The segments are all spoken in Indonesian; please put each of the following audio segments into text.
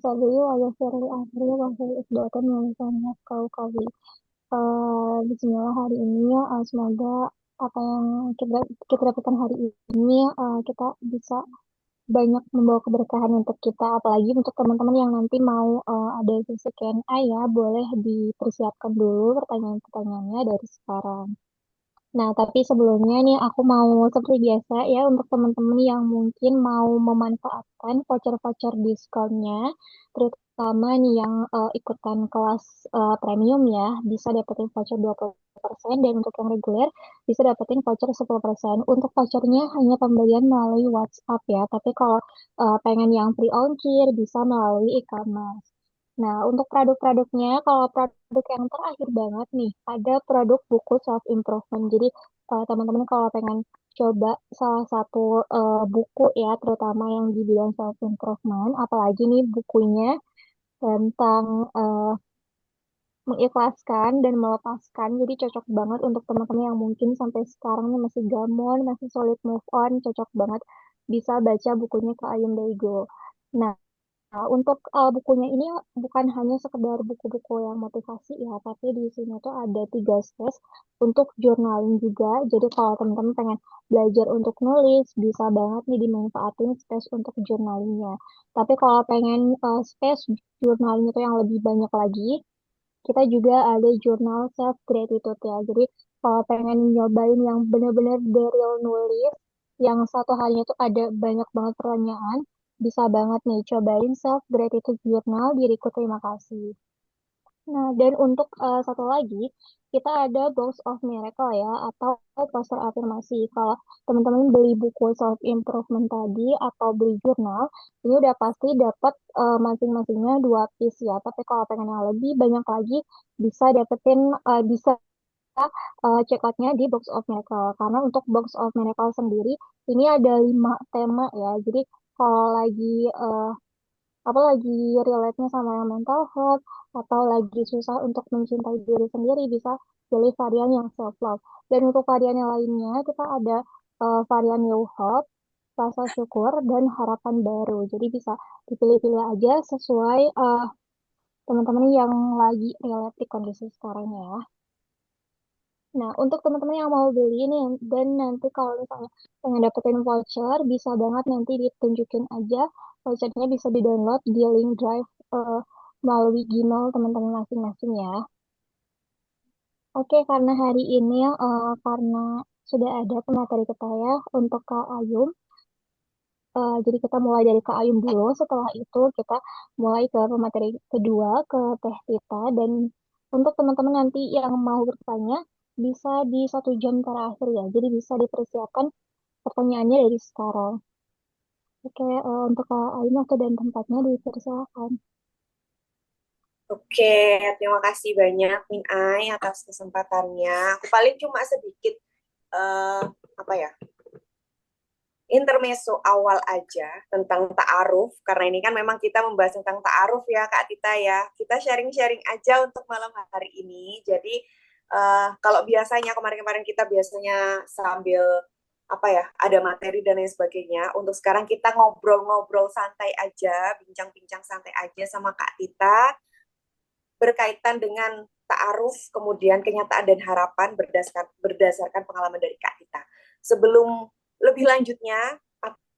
Sadili wa yasirli amri wa hlul 'uqdatam min lisani yafqahu qawli. Bismillah hari ini semoga apa yang kita dapatkan hari ini kita bisa banyak membawa keberkahan untuk kita, apalagi untuk teman-teman yang nanti mau ada sesi Q&A ya, boleh dipersiapkan dulu pertanyaan-pertanyaannya dari sekarang. Nah, tapi sebelumnya nih aku mau seperti biasa ya untuk teman-teman yang mungkin mau memanfaatkan voucher-voucher diskonnya, terutama nih yang ikutan kelas premium ya, bisa dapetin voucher 20% dan untuk yang reguler bisa dapetin voucher 10%. Untuk vouchernya hanya pembelian melalui WhatsApp ya, tapi kalau pengen yang free ongkir bisa melalui e-commerce. Nah, untuk produk-produknya, kalau produk yang terakhir banget nih, ada produk buku self improvement. Jadi, teman-teman kalau pengen coba salah satu buku ya, terutama yang di bidang self improvement, apalagi nih bukunya tentang mengikhlaskan dan melepaskan. Jadi cocok banget untuk teman-teman yang mungkin sampai sekarang nih masih gamon, masih sulit move on, cocok banget bisa baca bukunya Kak Ayum Daigo. Nah, untuk bukunya ini bukan hanya sekedar buku-buku yang motivasi ya, tapi di sini tuh ada 3 space untuk journaling juga. Jadi kalau teman-teman pengen belajar untuk nulis, bisa banget nih dimanfaatin space untuk journalingnya. Tapi kalau pengen space journaling itu yang lebih banyak lagi, kita juga ada jurnal self gratitude ya. Jadi kalau pengen nyobain yang bener-bener the real nulis, yang satu harinya tuh ada banyak banget pertanyaan, bisa banget nih cobain self gratitude journal diriku terima kasih. Nah, dan untuk satu lagi, kita ada Box of Miracle ya, atau poster afirmasi. Kalau teman-teman beli buku self improvement tadi atau beli jurnal, ini udah pasti dapat masing-masingnya 2 piece ya. Tapi kalau pengen yang lebih banyak lagi, bisa dapetin bisa check outnya di Box of Miracle. Karena untuk Box of Miracle sendiri, ini ada 5 tema ya. Jadi kalau lagi apa lagi relate-nya sama yang mental health atau lagi susah untuk mencintai diri sendiri bisa pilih varian yang self love. Dan untuk varian yang lainnya kita ada varian new hope, rasa syukur dan harapan baru. Jadi bisa dipilih-pilih aja sesuai teman-teman yang lagi relate di kondisi sekarang ya. Nah, untuk teman-teman yang mau beli nih, dan nanti kalau misalnya pengen dapetin voucher, bisa banget nanti ditunjukin aja. Vouchernya bisa di-download di link Drive melalui Gmail teman-teman masing-masing ya. Oke, karena hari ini karena sudah ada pemateri kita ya untuk Kak Ayum. Jadi kita mulai dari Kak Ayum dulu. Setelah itu kita mulai ke pemateri kedua, ke Teh Tita. Dan untuk teman-teman nanti yang mau bertanya, bisa di 1 jam terakhir ya. Jadi bisa dipersiapkan pertanyaannya dari sekarang. Oke, untuk Kak Ayum waktu dan tempatnya dipersilakan. Oke, terima kasih banyak Min Ai atas kesempatannya. Aku paling cuma sedikit eh, apa ya, intermezzo awal aja tentang ta'aruf karena ini kan memang kita membahas tentang ta'aruf ya Kak Tita ya. Kita sharing-sharing aja untuk malam hari ini. Jadi kalau biasanya kemarin-kemarin kita biasanya sambil apa ya, ada materi dan lain sebagainya. Untuk sekarang kita ngobrol-ngobrol santai aja, bincang-bincang santai aja sama Kak Tita berkaitan dengan ta'aruf, kemudian kenyataan dan harapan berdasarkan pengalaman dari Kak Tita. Sebelum lebih lanjutnya,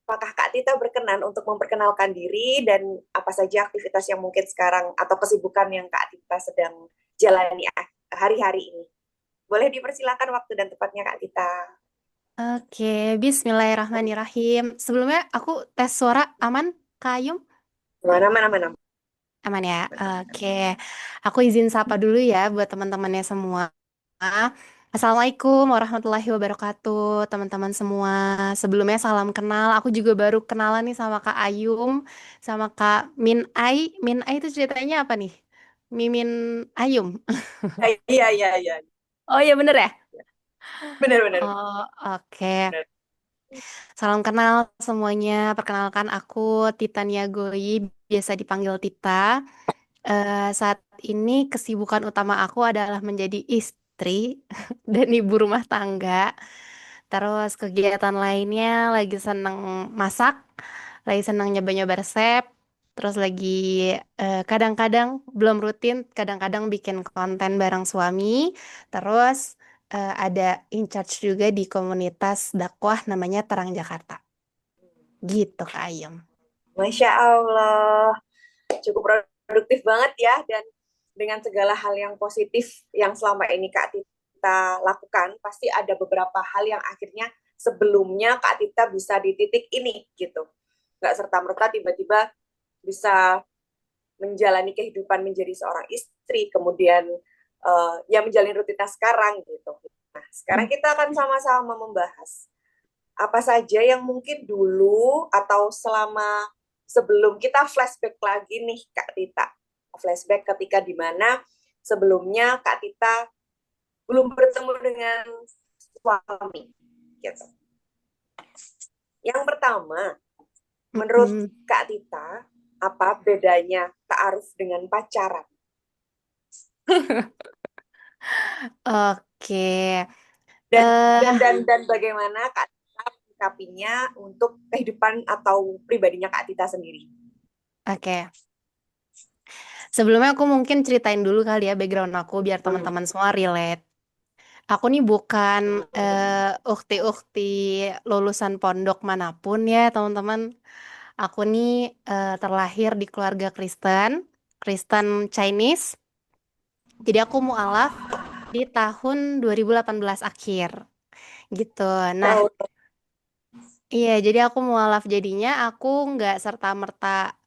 apakah Kak Tita berkenan untuk memperkenalkan diri dan apa saja aktivitas yang mungkin sekarang atau kesibukan yang Kak Tita sedang jalani hari-hari ini? Boleh dipersilakan waktu dan tempatnya Kak Tita. Oke, Bismillahirrahmanirrahim. Sebelumnya aku tes suara aman, Kayum? Mana, mana, mana. Aman ya. Oke, aku izin sapa dulu ya buat teman-temannya semua. Assalamualaikum warahmatullahi wabarakatuh, teman-teman semua. Sebelumnya salam kenal. Aku juga baru kenalan nih sama Kak Ayum, sama Kak Min Ai. Min Ai itu ceritanya apa nih? Mimin Ayum. Iya, iya, iya. Oh iya bener ya? Benar, benar, Oh oke. benar. Salam kenal semuanya. Perkenalkan aku Titania Goi, biasa dipanggil Tita. Saat ini kesibukan utama aku adalah menjadi istri dan ibu rumah tangga. Terus kegiatan lainnya lagi seneng masak, lagi seneng nyoba-nyoba resep, Terus lagi kadang-kadang belum rutin, kadang-kadang bikin konten bareng suami. Terus ada in charge juga di komunitas dakwah namanya Terang Jakarta. Gitu Kak Ayem. Masya Allah, cukup produktif banget ya, dan dengan segala hal yang positif yang selama ini Kak Tita lakukan, pasti ada beberapa hal yang akhirnya sebelumnya Kak Tita bisa di titik ini gitu. Nggak serta-merta tiba-tiba bisa menjalani kehidupan menjadi seorang istri, kemudian ya menjalani rutinitas sekarang gitu. Nah, sekarang kita akan sama-sama membahas apa saja yang mungkin dulu atau selama sebelum kita flashback lagi nih Kak Tita. Flashback ketika di mana sebelumnya Kak Tita belum bertemu dengan suami gitu. Yang pertama, menurut Mm-mm. Kak Tita, apa bedanya ta'aruf dengan pacaran? Oke. Dan eh bagaimana Kak Tita menyikapinya untuk kehidupan atau pribadinya Kak Tita sendiri? oke. Sebelumnya aku mungkin ceritain dulu kali ya background aku biar Hmm. teman-teman semua relate. Aku nih bukan ukti-ukti lulusan pondok manapun ya teman-teman. Aku nih terlahir di keluarga Kristen, Kristen Chinese. Jadi aku mualaf di tahun 2018 akhir gitu. Nah, Tahu. iya, jadi aku mualaf jadinya aku nggak serta-merta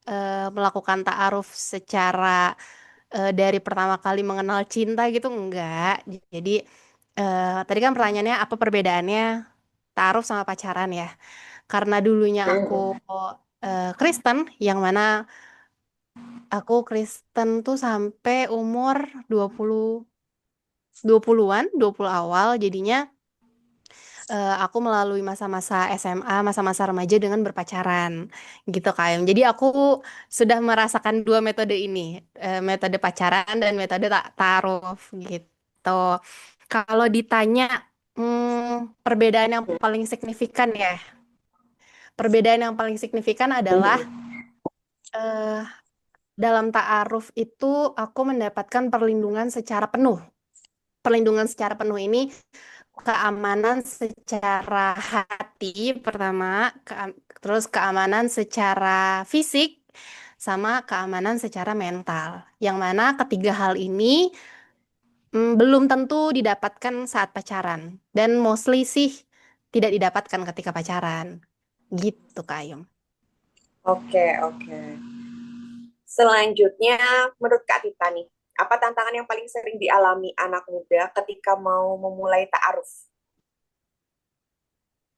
melakukan ta'aruf secara dari pertama kali mengenal cinta gitu enggak. Jadi tadi kan pertanyaannya apa perbedaannya ta'aruf sama pacaran ya. Karena dulunya aku Kristen yang mana aku Kristen tuh sampai umur 20 20-an, 20 awal jadinya aku melalui masa-masa SMA, masa-masa remaja dengan berpacaran gitu Kayem. Jadi aku sudah merasakan dua metode ini, metode pacaran dan metode ta'aruf gitu. Kalau ditanya perbedaan yang paling signifikan ya, perbedaan yang paling signifikan adalah eh, dalam ta'aruf itu aku mendapatkan perlindungan secara penuh. Perlindungan secara penuh ini keamanan secara hati pertama, terus keamanan secara fisik, sama keamanan secara mental. Yang mana ketiga hal ini belum tentu didapatkan saat pacaran. Dan mostly sih tidak didapatkan ketika pacaran. Gitu, Kak Ayum. Oke, oke. Selanjutnya, menurut Kak Tita nih, apa tantangan yang paling sering dialami anak muda ketika mau memulai ta'aruf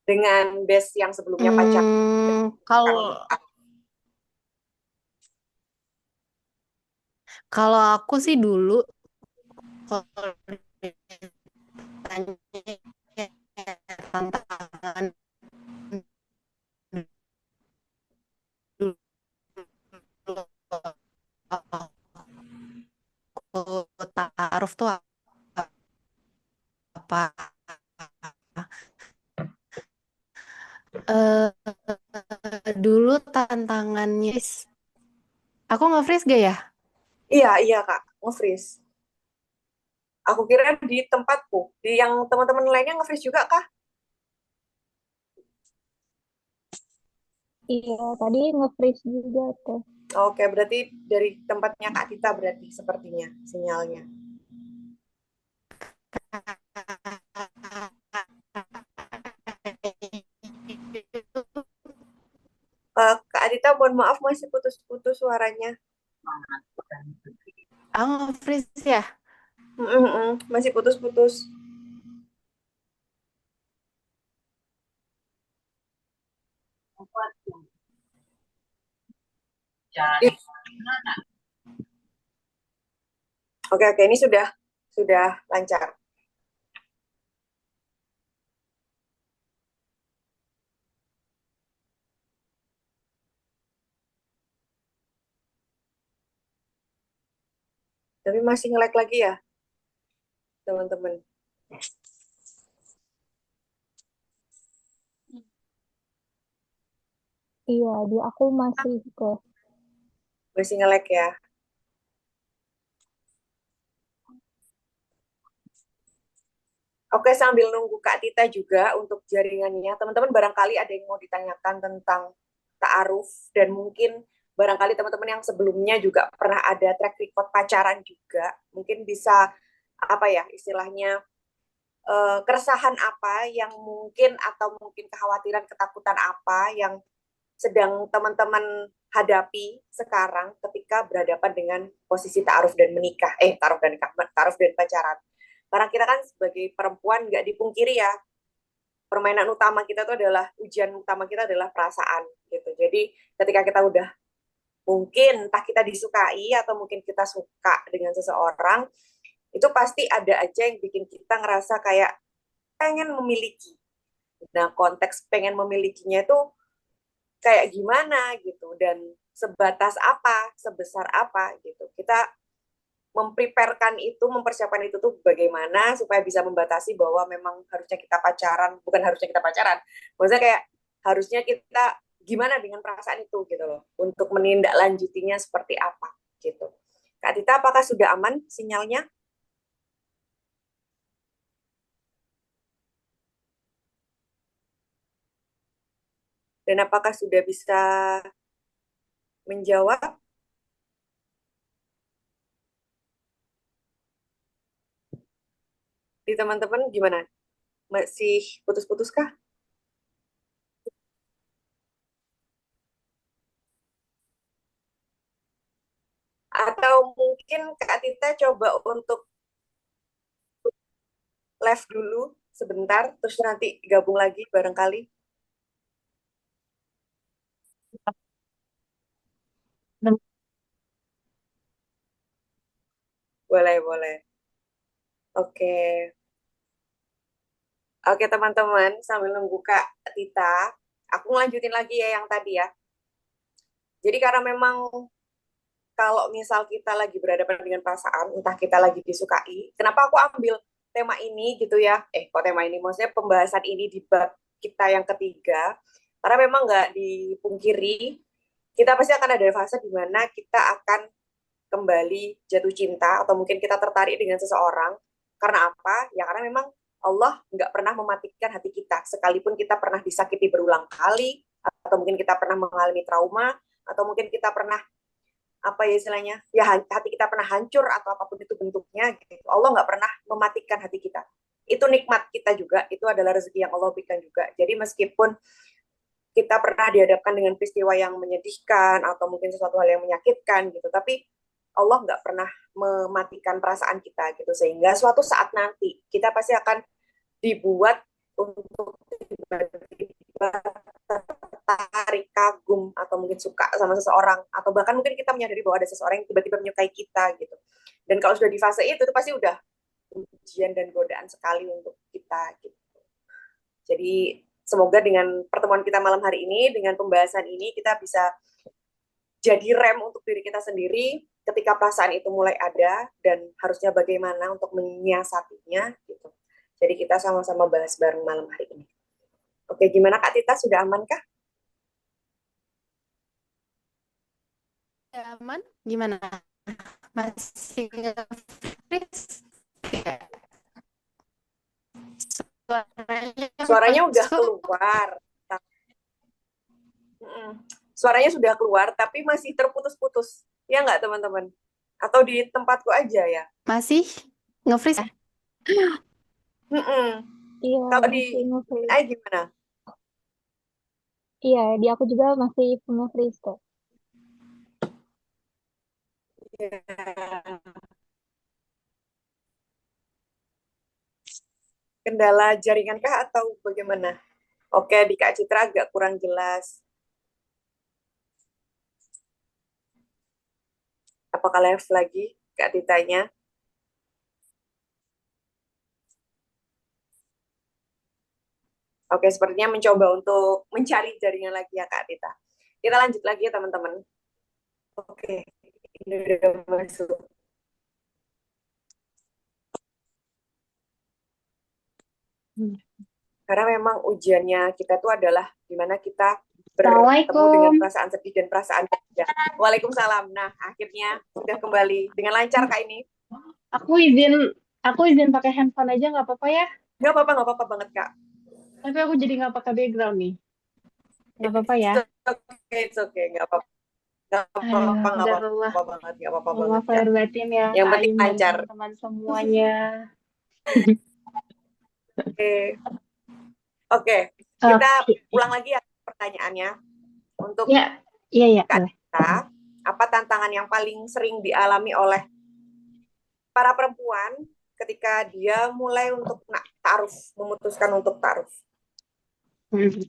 dengan base yang sebelumnya pacaran? Kalau Sekarang kalau aku sih dulu kalau ditanya tantangan dulu aku taruh tuh apa? eh Dulu tantangannya, aku nge-freeze gak ya? iya, iya Kak, nge-freeze. Aku kira di tempatku, di yang teman-teman lainnya nge-freeze juga kah? Iya, tadi nge-freeze juga tuh. Oke, berarti dari tempatnya Kak Tita berarti sepertinya sinyalnya. Kak Tita, mohon maaf masih putus-putus suaranya. Aku nge-freeze ya. Masih putus-putus. Oke, oke, ini sudah lancar. Tapi masih nge-lag lagi ya, teman-teman. Iya, di aku masih kok. Masih nge-lag ya. Oke, sambil nunggu Kak Tita juga untuk jaringannya, teman-teman barangkali ada yang mau ditanyakan tentang ta'aruf, dan mungkin barangkali teman-teman yang sebelumnya juga pernah ada track record pacaran juga, mungkin bisa apa ya istilahnya, keresahan apa yang mungkin, atau mungkin kekhawatiran, ketakutan apa yang sedang teman-teman hadapi sekarang ketika berhadapan dengan posisi ta'aruf dan menikah, ta'aruf dan nikah, ta'aruf dan pacaran. Karena kita kan sebagai perempuan nggak dipungkiri ya, permainan utama kita itu adalah, ujian utama kita adalah perasaan gitu. Jadi ketika kita udah, mungkin entah kita disukai atau mungkin kita suka dengan seseorang, itu pasti ada aja yang bikin kita ngerasa kayak pengen memiliki. Nah, konteks pengen memilikinya itu kayak gimana gitu, dan sebatas apa, sebesar apa gitu. Kita mempreparekan itu, mempersiapkan itu tuh bagaimana supaya bisa membatasi bahwa memang harusnya kita pacaran, bukan harusnya kita pacaran, maksudnya kayak harusnya kita gimana dengan perasaan itu gitu loh, untuk menindaklanjutinya seperti apa gitu. Kak Tita, apakah sudah aman sinyalnya? Dan apakah sudah bisa menjawab di teman-teman gimana? Masih putus-putus kah? Atau mungkin Kak Tita coba untuk live dulu sebentar, terus nanti gabung lagi barangkali. Boleh, boleh. Oke. Oke, teman-teman, sambil nunggu Kak Tita, aku ngelanjutin lagi ya yang tadi ya. Jadi karena memang kalau misal kita lagi berhadapan dengan perasaan, entah kita lagi disukai, kenapa aku ambil tema ini gitu ya? Kok tema ini? Maksudnya pembahasan ini di bab kita yang ketiga. Karena memang nggak dipungkiri, kita pasti akan ada fase di mana kita akan kembali jatuh cinta, atau mungkin kita tertarik dengan seseorang. Karena apa? Ya karena memang Allah nggak pernah mematikan hati kita. Sekalipun kita pernah disakiti berulang kali, atau mungkin kita pernah mengalami trauma, atau mungkin kita pernah apa ya istilahnya, ya hati kita pernah hancur atau apapun itu bentuknya gitu. Allah nggak pernah mematikan hati kita. Itu nikmat kita juga, itu adalah rezeki yang Allah berikan juga. Jadi meskipun kita pernah dihadapkan dengan peristiwa yang menyedihkan atau mungkin sesuatu hal yang menyakitkan gitu, tapi Allah nggak pernah mematikan perasaan kita gitu, sehingga suatu saat nanti kita pasti akan dibuat untuk tiba-tiba tertarik, kagum, atau mungkin suka sama seseorang, atau bahkan mungkin kita menyadari bahwa ada seseorang yang tiba-tiba menyukai kita gitu. Dan kalau sudah di fase itu pasti udah ujian dan godaan sekali untuk kita gitu. Jadi semoga dengan pertemuan kita malam hari ini, dengan pembahasan ini, kita bisa jadi rem untuk diri kita sendiri ketika perasaan itu mulai ada, dan harusnya bagaimana untuk menyiasatinya gitu. Jadi kita sama-sama bahas bareng malam hari ini. Oke, gimana Kak Tita, sudah aman kah? Aman? Gimana? Masih nge-freeze? Ya, suaranya Suaranya udah masuk. keluar. Suaranya sudah keluar, tapi masih terputus-putus. Ya nggak, teman-teman? Atau di tempatku aja ya? Masih nge-freeze ya? Iya, Kalau di masih nge-freeze. gimana? Iya, di aku juga masih nge-freeze kok. Ya. Kendala jaringan kah atau bagaimana? Oke, di Kak Citra agak kurang jelas. Apakah live lagi Kak Titanya? Oke, sepertinya mencoba untuk mencari jaringan lagi ya Kak Tita. Kita lanjut lagi ya teman-teman. Oke, ini udah masuk. Hmm. Karena memang ujiannya kita tuh adalah gimana kita bertemu dengan Assalamualaikum. perasaan sedih dan perasaan bahagia. Waalaikumsalam. Nah, akhirnya sudah kembali dengan lancar Kak ini. Aku izin aku izin pakai handphone aja nggak apa-apa ya? Nggak apa-apa banget Kak. Tapi aku jadi nggak pakai background nih. Nggak apa-apa ya? It's okay, nggak apa-apa. Nggak Aduh, apa-apa, nggak udah apa-apa banget, nggak apa-apa banget maaf Kak. lahir batin ya Yang Kak penting Ayum dan lancar. teman-teman semuanya. Oke, oke. Kita Oke. ulang lagi ya pertanyaannya. Untuk Ya, iya ya, Kak boleh. Tita, apa tantangan yang paling sering dialami oleh para perempuan ketika dia mulai untuk ta'aruf, memutuskan untuk ta'aruf?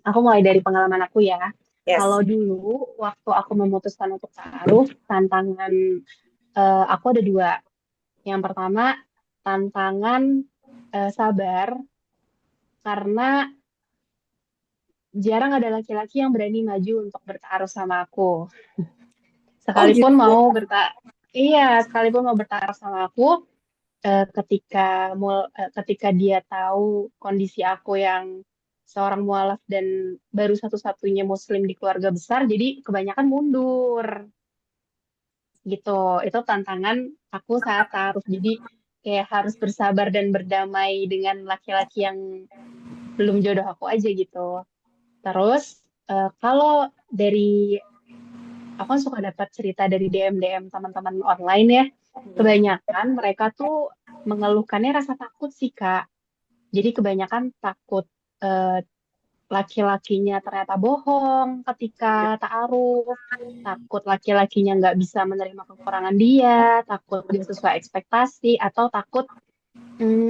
Aku mulai dari pengalaman aku ya. Yes. Kalau dulu waktu aku memutuskan untuk taruh, tantangan aku ada dua. Yang pertama, tantangan sabar karena jarang ada laki-laki yang berani maju untuk bertaruh sama aku. Oh Sekalipun gitu. mau sekalipun mau bertaruh sama aku, ketika dia tahu kondisi aku yang seorang mualaf dan baru satu-satunya muslim di keluarga besar, jadi kebanyakan mundur gitu. Itu tantangan aku saat taruh. Jadi kayak harus bersabar dan berdamai dengan laki-laki yang belum jodoh aku aja gitu. Terus kalau dari aku kan suka dapat cerita dari DM teman-teman online ya. Kebanyakan mereka tuh mengeluhkannya rasa takut sih Kak. Jadi kebanyakan takut eh, laki-lakinya ternyata bohong ketika ta'aruf, takut laki-lakinya nggak bisa menerima kekurangan dia, takut dia sesuai ekspektasi, atau takut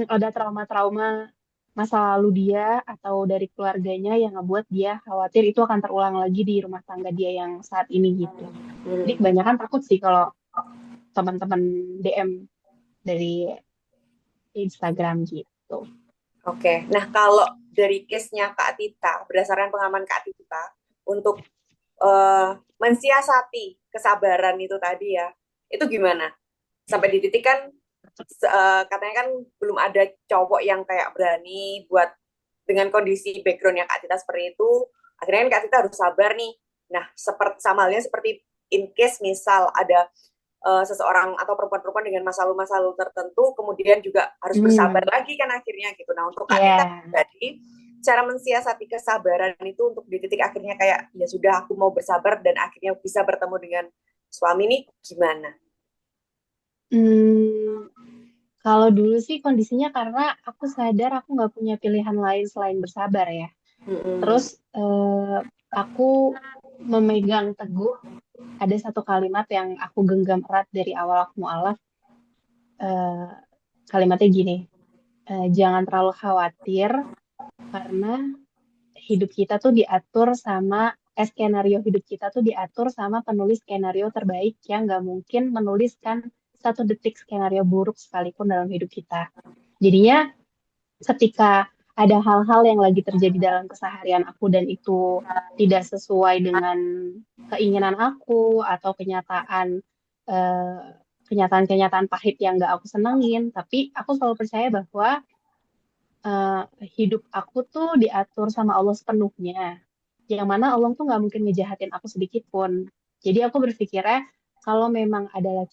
ada trauma-trauma masa lalu dia atau dari keluarganya yang ngebuat dia khawatir itu akan terulang lagi di rumah tangga dia yang saat ini gitu. Jadi kebanyakan takut sih kalau teman-teman DM dari Instagram gitu. Oke. Nah, kalau dari case-nya Kak Tita, berdasarkan pengalaman Kak Tita, untuk mensiasati kesabaran itu tadi ya, itu gimana? Sampai di titik kan katanya kan belum ada cowok yang kayak berani buat dengan kondisi backgroundnya Kak Tita seperti itu, akhirnya kan Kak Tita harus sabar nih. Nah, sama halnya seperti in case misal ada seseorang atau perempuan-perempuan dengan masa lalu tertentu, kemudian juga harus bersabar lagi kan akhirnya gitu. Nah, untuk Kak Tita tadi, cara mensiasati kesabaran itu untuk di titik akhirnya kayak ya sudah aku mau bersabar dan akhirnya bisa bertemu dengan suami ini gimana? Kalau dulu sih kondisinya karena aku sadar aku nggak punya pilihan lain selain bersabar ya. Terus aku memegang teguh ada satu kalimat yang aku genggam erat dari awal aku mualaf. Eh, Kalimatnya gini, jangan terlalu khawatir karena hidup kita tuh diatur sama skenario hidup kita tuh diatur sama penulis skenario terbaik yang nggak mungkin menuliskan satu detik skenario buruk sekalipun dalam hidup kita. Jadinya ketika ada hal-hal yang lagi terjadi dalam keseharian aku dan itu tidak sesuai dengan keinginan aku atau eh, kenyataan-kenyataan pahit yang nggak aku senengin, tapi aku selalu percaya bahwa eh, hidup aku tuh diatur sama Allah sepenuhnya. Yang mana Allah tuh nggak mungkin ngejahatin aku sedikit pun. Jadi aku berpikirnya kalau memang ada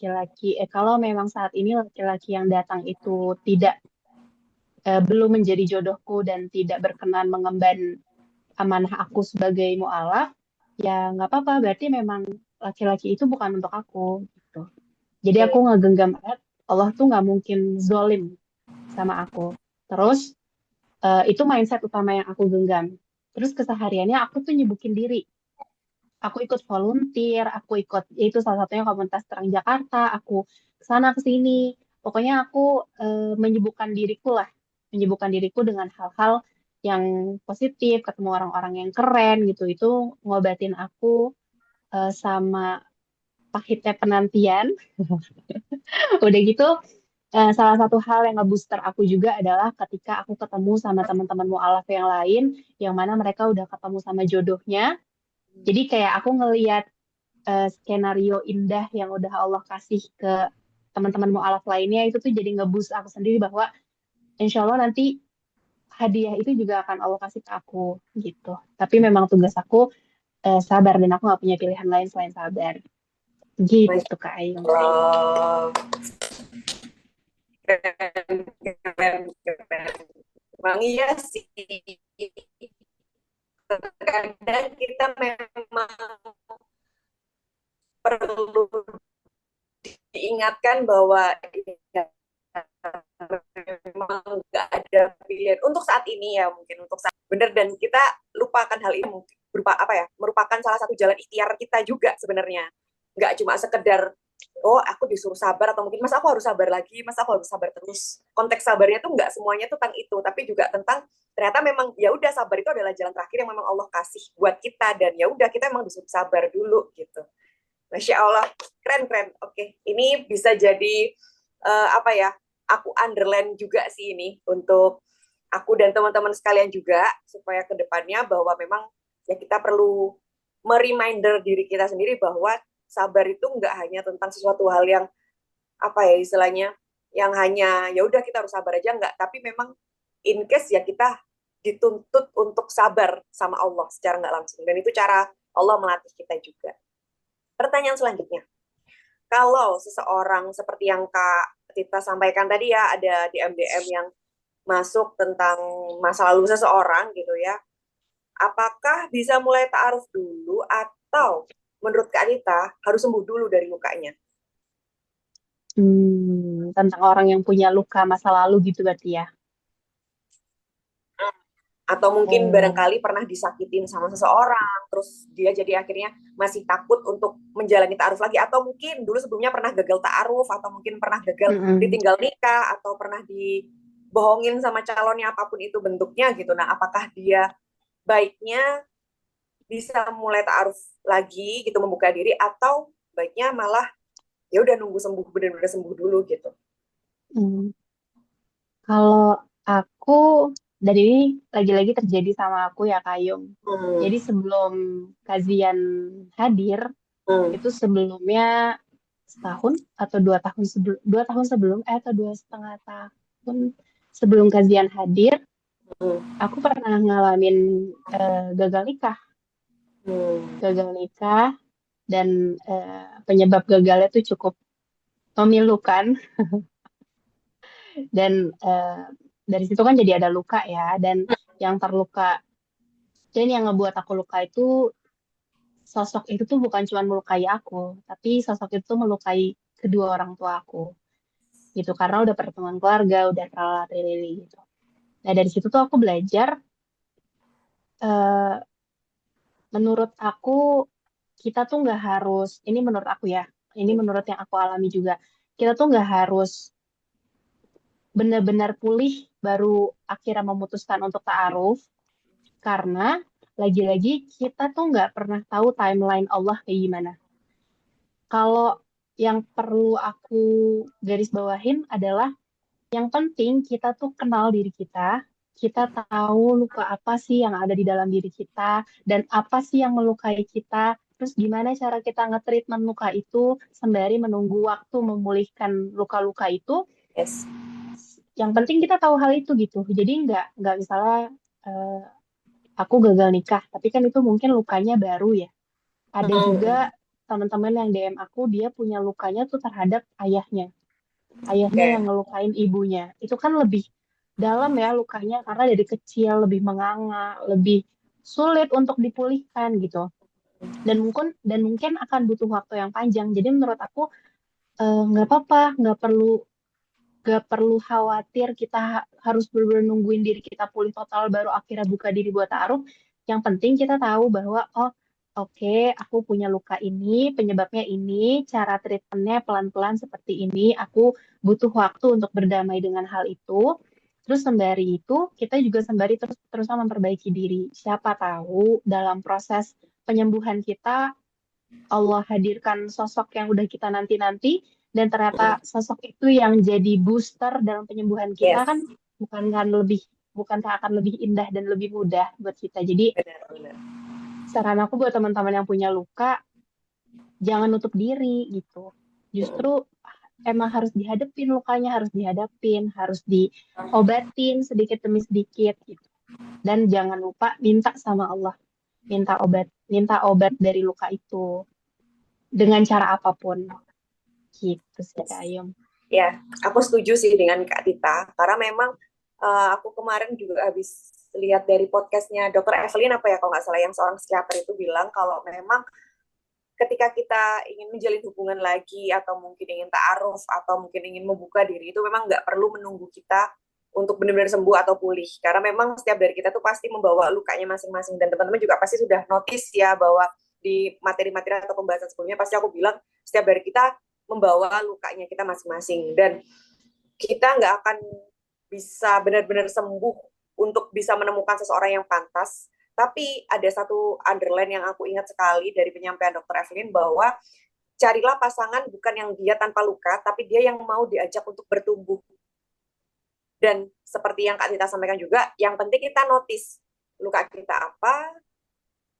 kalau memang saat ini laki-laki yang datang itu belum menjadi jodohku dan tidak berkenan mengemban amanah aku sebagai mu'alaf, ya nggak apa-apa. Berarti memang laki-laki itu bukan untuk aku. Gitu. Jadi aku ngegenggam erat, Allah tuh nggak mungkin zolim sama aku. Terus itu mindset utama yang aku genggam. Terus kesehariannya aku tuh nyibukin diri. Aku ikut volunteer, aku ikut itu salah satunya komunitas Terang Jakarta, aku kesana ke sini. Pokoknya aku menyibukkan diriku lah, menyibukkan diriku dengan hal-hal yang positif, ketemu orang-orang yang keren gitu. Itu ngobatin aku sama pahitnya penantian. Udah gitu, salah satu hal yang ngebooster aku juga adalah ketika aku ketemu sama teman-teman mualaf yang lain, yang mana mereka udah ketemu sama jodohnya. Jadi kayak aku ngeliat skenario indah yang udah Allah kasih ke teman-teman mualaf lainnya itu tuh jadi ngeboost aku sendiri bahwa insya Allah nanti hadiah itu juga akan Allah kasih ke aku gitu. Tapi memang tugas aku sabar dan aku nggak punya pilihan lain selain sabar. Masya Gitu Kak Ayu. Allah. Keren, keren, keren. Emang iya sih. Kadang kita memang perlu diingatkan bahwa ya, memang nggak ada pilihan untuk saat ini ya, mungkin untuk saat benar, dan kita lupakan hal ini mungkin berupa apa ya, merupakan salah satu jalan ikhtiar kita juga sebenarnya, nggak cuma sekedar oh aku disuruh sabar, atau mungkin mas aku harus sabar lagi, mas aku harus sabar terus. Konteks sabarnya tuh nggak semuanya tuh tentang itu, tapi juga tentang ternyata memang ya udah, sabar itu adalah jalan terakhir yang memang Allah kasih buat kita, dan ya udah kita memang disuruh sabar dulu gitu. Masya Allah, keren keren. Oke, ini bisa jadi apa ya? Aku underline juga sih ini untuk aku dan teman-teman sekalian juga, supaya kedepannya bahwa memang ya kita perlu mereminder diri kita sendiri bahwa sabar itu nggak hanya tentang sesuatu hal yang apa ya istilahnya, yang hanya ya udah kita harus sabar aja, nggak, tapi memang in case ya kita dituntut untuk sabar sama Allah secara nggak langsung, dan itu cara Allah melatih kita juga. Pertanyaan selanjutnya, kalau seseorang seperti yang Kak Tita sampaikan tadi ya, ada DM-DM yang masuk tentang masa lalu seseorang gitu ya, apakah bisa mulai ta'aruf dulu, atau menurut Kak Tita harus sembuh dulu dari lukanya? Tentang orang yang punya luka masa lalu gitu berarti ya. Atau mungkin Oh. barangkali pernah disakitin sama seseorang, terus dia jadi akhirnya masih takut untuk menjalani ta'aruf lagi, atau mungkin dulu sebelumnya pernah gagal ta'aruf, atau mungkin pernah gagal Mm-mm. ditinggal nikah, atau pernah dibohongin sama calonnya apapun itu bentuknya gitu. Nah, apakah dia baiknya bisa mulai ta'aruf lagi gitu, membuka diri, atau baiknya malah ya udah nunggu sembuh, benar-benar sembuh dulu gitu? Hmm. Kalau aku, dan ini lagi-lagi terjadi sama aku ya Kayung. Hmm. Jadi sebelum kajian hadir, Hmm. itu sebelumnya setahun atau 2 tahun sebelum, 2 tahun sebelum, atau 2,5 tahun sebelum kajian hadir, Hmm. aku pernah ngalamin gagal nikah. Hmm. Gagal nikah dan penyebab gagalnya tuh cukup memilukan dan dari situ kan jadi ada luka ya, dan yang terluka dan yang ngebuat aku luka itu, sosok itu tuh bukan cuma melukai aku, tapi sosok itu tuh melukai kedua orang tua aku gitu, karena udah pertemuan keluarga, udah tralala gitu. Nah dari situ tuh aku belajar, eh, menurut aku kita tuh nggak harus, ini menurut aku ya, ini menurut yang aku alami juga, kita tuh nggak harus benar-benar pulih baru akhirnya memutuskan untuk ta'aruf, karena lagi-lagi kita tuh nggak pernah tahu timeline Allah kayak gimana. Kalau yang perlu aku garis bawahin adalah, yang penting kita tuh kenal diri kita, kita tahu luka apa sih yang ada di dalam diri kita, dan apa sih yang melukai kita, terus gimana cara kita nge-treatment luka itu sembari menunggu waktu memulihkan luka-luka itu. Yes. Yang penting kita tahu hal itu gitu. Jadi nggak misalnya eh, aku gagal nikah, tapi kan itu mungkin lukanya baru ya. Ada juga Hmm. teman-teman yang DM aku, dia punya lukanya tuh terhadap ayahnya. Ayahnya Oke. yang ngelukain ibunya. Itu kan lebih dalam ya lukanya, karena dari kecil lebih menganga, lebih sulit untuk dipulihkan gitu. Dan mungkin akan butuh waktu yang panjang. Jadi menurut aku nggak apa-apa, nggak perlu khawatir kita harus benar-benar nungguin diri kita pulih total baru akhirnya buka diri buat taruh. Yang penting kita tahu bahwa, oh oke, aku punya luka ini, penyebabnya ini, cara treatmentnya pelan-pelan seperti ini, aku butuh waktu untuk berdamai dengan hal itu. Terus sembari itu, kita juga sembari terus-terusan memperbaiki diri. Siapa tahu dalam proses penyembuhan kita, Allah hadirkan sosok yang udah kita nanti-nanti, dan ternyata Hmm. sosok itu yang jadi booster dalam penyembuhan kita Yes. kan, bukan lebih bukankah akan lebih indah dan lebih mudah buat kita. Jadi Benar-benar. saran aku buat teman-teman yang punya luka, jangan nutup diri gitu. Justru emang harus dihadapin lukanya, harus dihadapin, harus diobatin sedikit demi sedikit gitu. Dan jangan lupa minta sama Allah. minta obat dari luka itu dengan cara apapun gitu sih Kak Ayom. Ya, aku setuju sih dengan Kak Tita, karena memang aku kemarin juga habis lihat dari podcastnya Dokter Evelyn apa ya kalau nggak salah yang seorang psikiater itu bilang kalau memang ketika kita ingin menjalin hubungan lagi atau mungkin ingin ta'aruf atau mungkin ingin membuka diri itu memang nggak perlu menunggu kita untuk benar-benar sembuh atau pulih karena memang setiap dari kita tuh pasti membawa lukanya masing-masing dan teman-teman juga pasti sudah notice ya bahwa di materi-materi atau pembahasan sebelumnya pasti aku bilang setiap dari kita membawa lukanya kita masing-masing dan kita nggak akan bisa benar-benar sembuh untuk bisa menemukan seseorang yang pantas. Tapi ada satu underline yang aku ingat sekali dari penyampaian Dr. Evelyn bahwa carilah pasangan bukan yang dia tanpa luka, tapi dia yang mau diajak untuk bertumbuh. Dan seperti yang Kak Tita sampaikan juga, yang penting kita notice luka kita apa,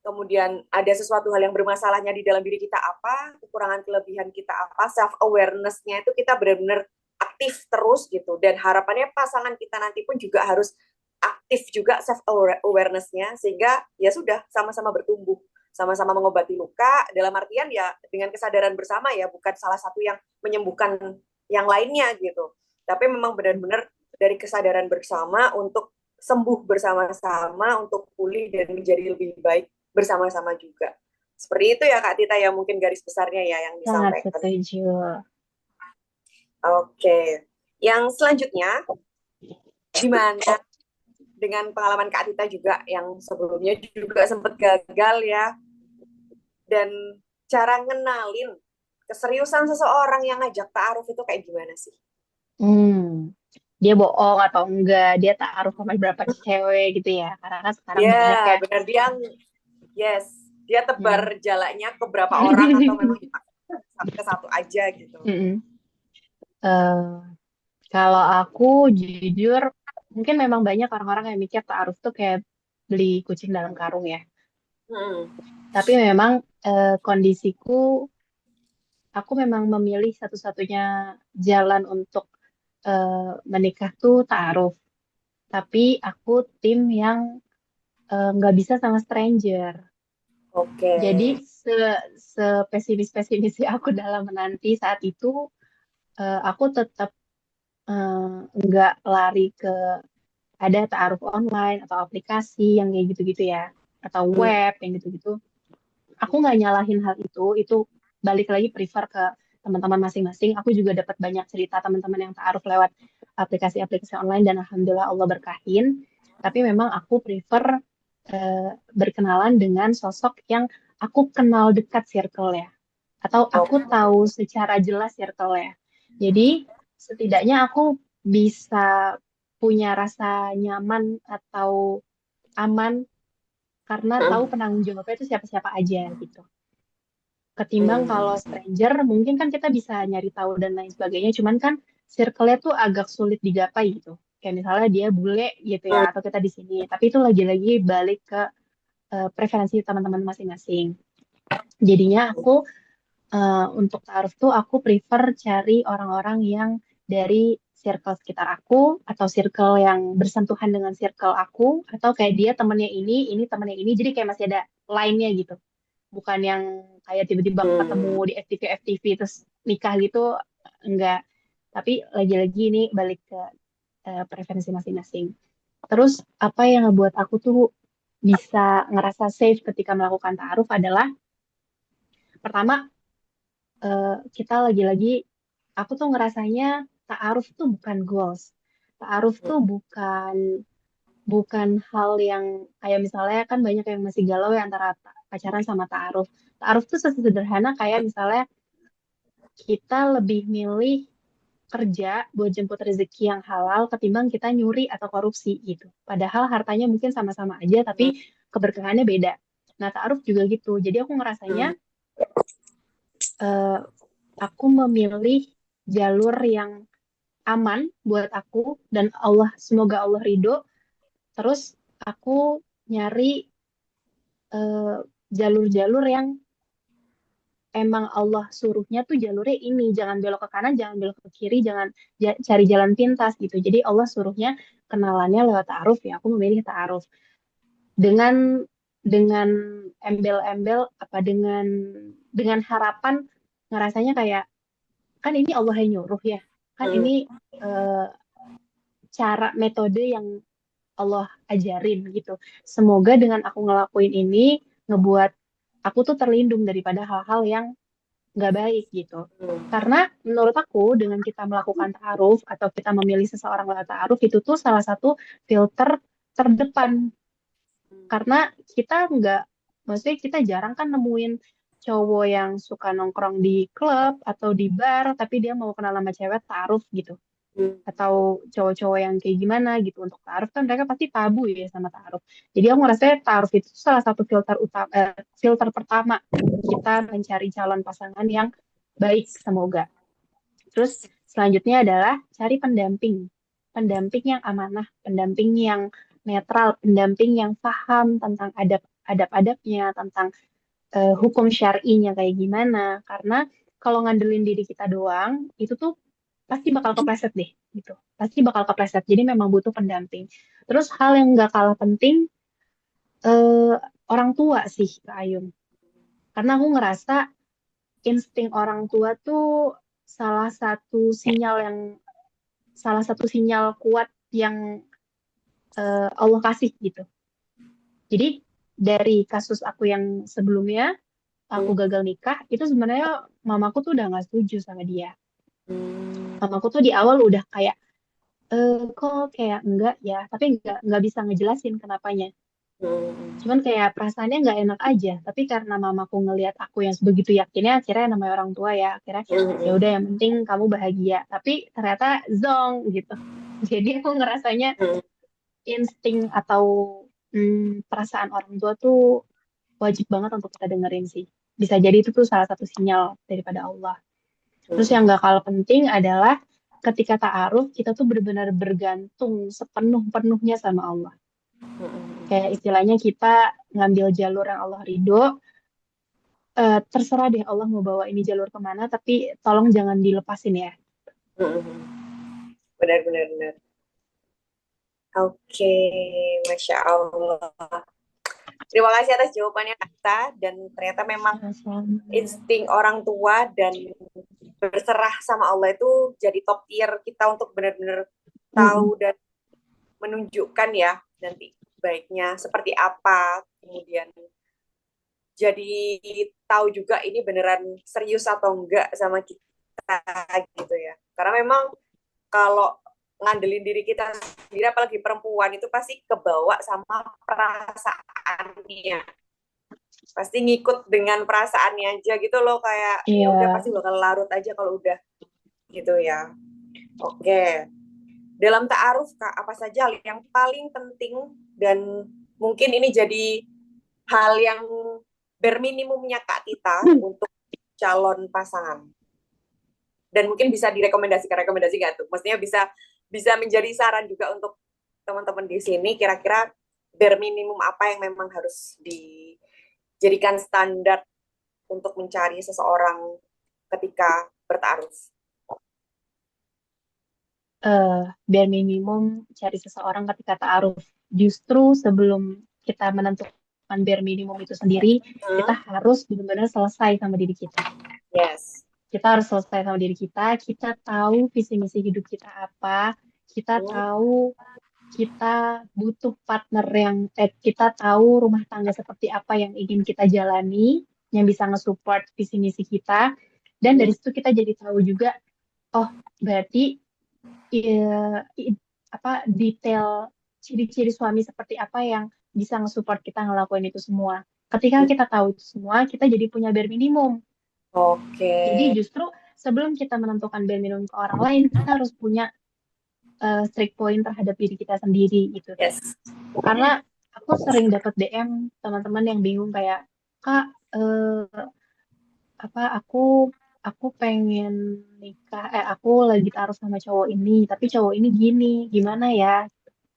kemudian ada sesuatu hal yang bermasalahnya di dalam diri kita apa, kekurangan kelebihan kita apa, self awareness-nya itu kita benar-benar aktif terus gitu dan harapannya pasangan kita nanti pun juga harus aktif juga self awareness-nya sehingga ya sudah sama-sama bertumbuh, sama-sama mengobati luka dalam artian ya dengan kesadaran bersama ya bukan salah satu yang menyembuhkan yang lainnya gitu. Tapi memang benar-benar dari kesadaran bersama untuk sembuh bersama-sama untuk pulih dan menjadi lebih baik bersama-sama juga. Seperti itu ya Kak Tita ya mungkin garis besarnya ya yang Sangat disampaikan. setuju. Oke. Yang selanjutnya gimana dengan pengalaman Kak Tita juga yang sebelumnya juga sempat gagal ya dan cara ngenalin keseriusan seseorang yang ngajak ta'aruf itu kayak gimana sih? Dia bohong atau enggak, dia taruh sama berapa cewek gitu ya. Karena kan sekarang banyak ya. Ya, benar dia yes, dia Mm. tebar jalannya ke berapa orang atau memang ke satu aja gitu. Mm-mm. Eh, Kalau aku jujur, mungkin memang banyak orang-orang yang mikir taaruf tuh kayak beli kucing dalam karung ya. Hmm. Tapi memang kondisiku, aku memang memilih satu-satunya jalan untuk menikah tuh taaruf. Tapi aku tim yang nggak bisa sama stranger. Oke. Jadi sepesimis-pesimisnya aku dalam menanti saat itu, aku tetap nggak lari ke ada taaruf online atau aplikasi yang kayak gitu-gitu ya, atau Hmm. web yang gitu-gitu. Aku nggak nyalahin hal itu balik lagi prefer ke teman-teman masing-masing. Aku juga dapat banyak cerita teman-teman yang taaruf lewat aplikasi-aplikasi online dan alhamdulillah Allah berkahin. Tapi memang aku prefer berkenalan dengan sosok yang aku kenal dekat circle ya, atau aku Oke. tahu secara jelas circle ya. Jadi setidaknya aku bisa punya rasa nyaman atau aman karena tahu Hmm. penanggung jawabnya itu siapa-siapa aja gitu. Ketimbang kalau Hmm. stranger, mungkin kan kita bisa nyari tahu dan lain sebagainya, cuman kan circle-nya tuh agak sulit digapai gitu. Kayak misalnya dia bule gitu ya, Hmm. atau kita di sini. Tapi itu lagi-lagi balik ke preferensi teman-teman masing-masing. Jadinya aku untuk taruh tuh aku prefer cari orang-orang yang dari circle sekitar aku atau circle yang bersentuhan dengan circle aku atau kayak dia temennya ini temennya ini jadi kayak masih ada line-nya gitu, bukan yang kayak tiba-tiba ketemu Hmm. di FTV terus nikah gitu, enggak. Tapi lagi-lagi ini balik ke preferensi masing-masing. Terus apa yang ngebuat aku tuh bisa ngerasa safe ketika melakukan taaruf adalah pertama, kita lagi-lagi aku tuh ngerasanya ta'aruf tuh bukan goals. Ta'aruf tuh bukan bukan hal yang kayak misalnya kan banyak yang masih galau ya antara pacaran sama ta'aruf. Ta'aruf tuh sesederhana kayak misalnya kita lebih milih kerja buat jemput rezeki yang halal ketimbang kita nyuri atau korupsi gitu. Padahal hartanya mungkin sama-sama aja tapi keberkahannya beda. Nah, ta'aruf juga gitu. Jadi aku ngerasanya Hmm. eh, aku memilih jalur yang aman buat aku dan Allah semoga Allah ridho. Terus aku nyari eh, jalur-jalur yang emang Allah suruhnya tuh jalurnya ini, jangan belok ke kanan, jangan belok ke kiri, jangan cari jalan pintas gitu. Jadi Allah suruhnya kenalannya lewat ta'aruf ya, aku memilih ta'aruf. Dengan dengan embel-embel apa dengan harapan ngerasanya kayak kan ini Allah yang nyuruh ya, kan Hmm. ini eh, cara metode yang Allah ajarin gitu. Semoga dengan aku ngelakuin ini ngebuat aku tuh terlindung daripada hal-hal yang nggak baik gitu. Hmm. Karena menurut aku dengan kita melakukan ta'aruf atau kita memilih seseorang lewat ta'aruf itu tuh salah satu filter terdepan. Karena kita nggak, maksudnya kita jarang kan nemuin cowok yang suka nongkrong di klub atau di bar, tapi dia mau kenal sama cewek ta'aruf gitu. Hmm. Atau cowok-cowok yang kayak gimana gitu untuk ta'aruf kan mereka pasti tabu ya sama ta'aruf. Jadi aku ngerasa ta'aruf itu salah satu filter utama, filter pertama kita mencari calon pasangan yang baik semoga. Terus selanjutnya adalah cari pendamping. Pendamping yang amanah, pendamping yang netral, pendamping yang paham tentang adab-adabnya, tentang hukum syar'inya kayak gimana. Karena kalau ngandelin diri kita doang, itu tuh pasti bakal kepleset deh, gitu. Pasti bakal kepleset. Jadi memang butuh pendamping. Terus hal yang nggak kalah penting, eh, orang tua sih, Kak Ayun. Karena aku ngerasa insting orang tua tuh salah satu sinyal yang salah satu sinyal kuat yang Allah kasih gitu. Jadi dari kasus aku yang sebelumnya aku Hmm. gagal nikah itu sebenarnya mamaku tuh udah nggak setuju sama dia. Hmm. Mamaku tuh di awal udah kayak kok kayak enggak ya, tapi nggak bisa ngejelasin kenapanya. Hmm. Cuman kayak perasaannya nggak enak aja. Tapi karena mamaku ngelihat aku yang sebegitu yakinnya, akhirnya namanya orang tua ya, akhirnya ya Hmm. udah yang penting kamu bahagia. Tapi ternyata zong gitu. Jadi aku ngerasanya Hmm. insting atau perasaan orang tua tuh wajib banget untuk kita dengerin sih. Bisa jadi itu tuh salah satu sinyal daripada Allah. Terus yang Hmm. gak kalah penting adalah ketika ta'aruf kita tuh benar-benar bergantung sepenuh-penuhnya sama Allah. Hmm. Kayak istilahnya kita ngambil jalur yang Allah ridho, terserah deh Allah mau bawa ini jalur kemana, tapi tolong jangan dilepasin ya. Hmm. Benar, benar, benar. Oke, Masya Allah. Terima kasih atas jawabannya Kak. Dan ternyata memang Sama-sama. insting orang tua dan berserah sama Allah itu jadi top tier kita untuk benar-benar Mm-mm. tahu dan menunjukkan ya nanti baiknya seperti apa, kemudian jadi tahu juga ini beneran serius atau enggak sama kita gitu ya. Karena memang kalau ngandelin diri kita sendiri apalagi perempuan itu pasti kebawa sama perasaannya, pasti ngikut dengan perasaannya aja gitu loh, kayak ya udah Iya, pasti bakal larut aja kalau udah gitu ya. Oke, dalam ta'aruf Kak, apa saja yang paling penting dan mungkin ini jadi hal yang berminimumnya Kak Tita untuk calon pasangan, dan mungkin bisa direkomendasikan rekomendasi nggak tuh, maksudnya bisa bisa menjadi saran juga untuk teman-teman di sini, kira-kira berminimum apa yang memang harus dijadikan standar untuk mencari seseorang ketika bertaruh. eh, biar minimum cari seseorang ketika ta'aruf. Justru sebelum kita menentukan bare minimum itu sendiri, kita Hmm? harus benar-benar selesai sama diri kita. Yes. Kita harus selesai sama diri kita tahu visi misi hidup kita apa, kita Hmm? tahu kita butuh partner yang, kita tahu rumah tangga seperti apa yang ingin kita jalani, yang bisa nge-support visi misi kita, dan Hmm? dari situ kita jadi tahu juga, oh berarti apa detail ciri-ciri suami seperti apa yang bisa nge-support kita ngelakuin itu semua. Ketika kita tahu itu semua, kita jadi punya bare minimum. Oke. Jadi justru sebelum kita menentukan bare minimum ke orang lain, kita harus punya strict point terhadap diri kita sendiri gitu. Yes. Karena aku sering dapat DM teman-teman yang bingung kayak, Kak, apa aku pengen nikah, aku lagi taruh sama cowok ini, tapi cowok ini gini, gimana ya?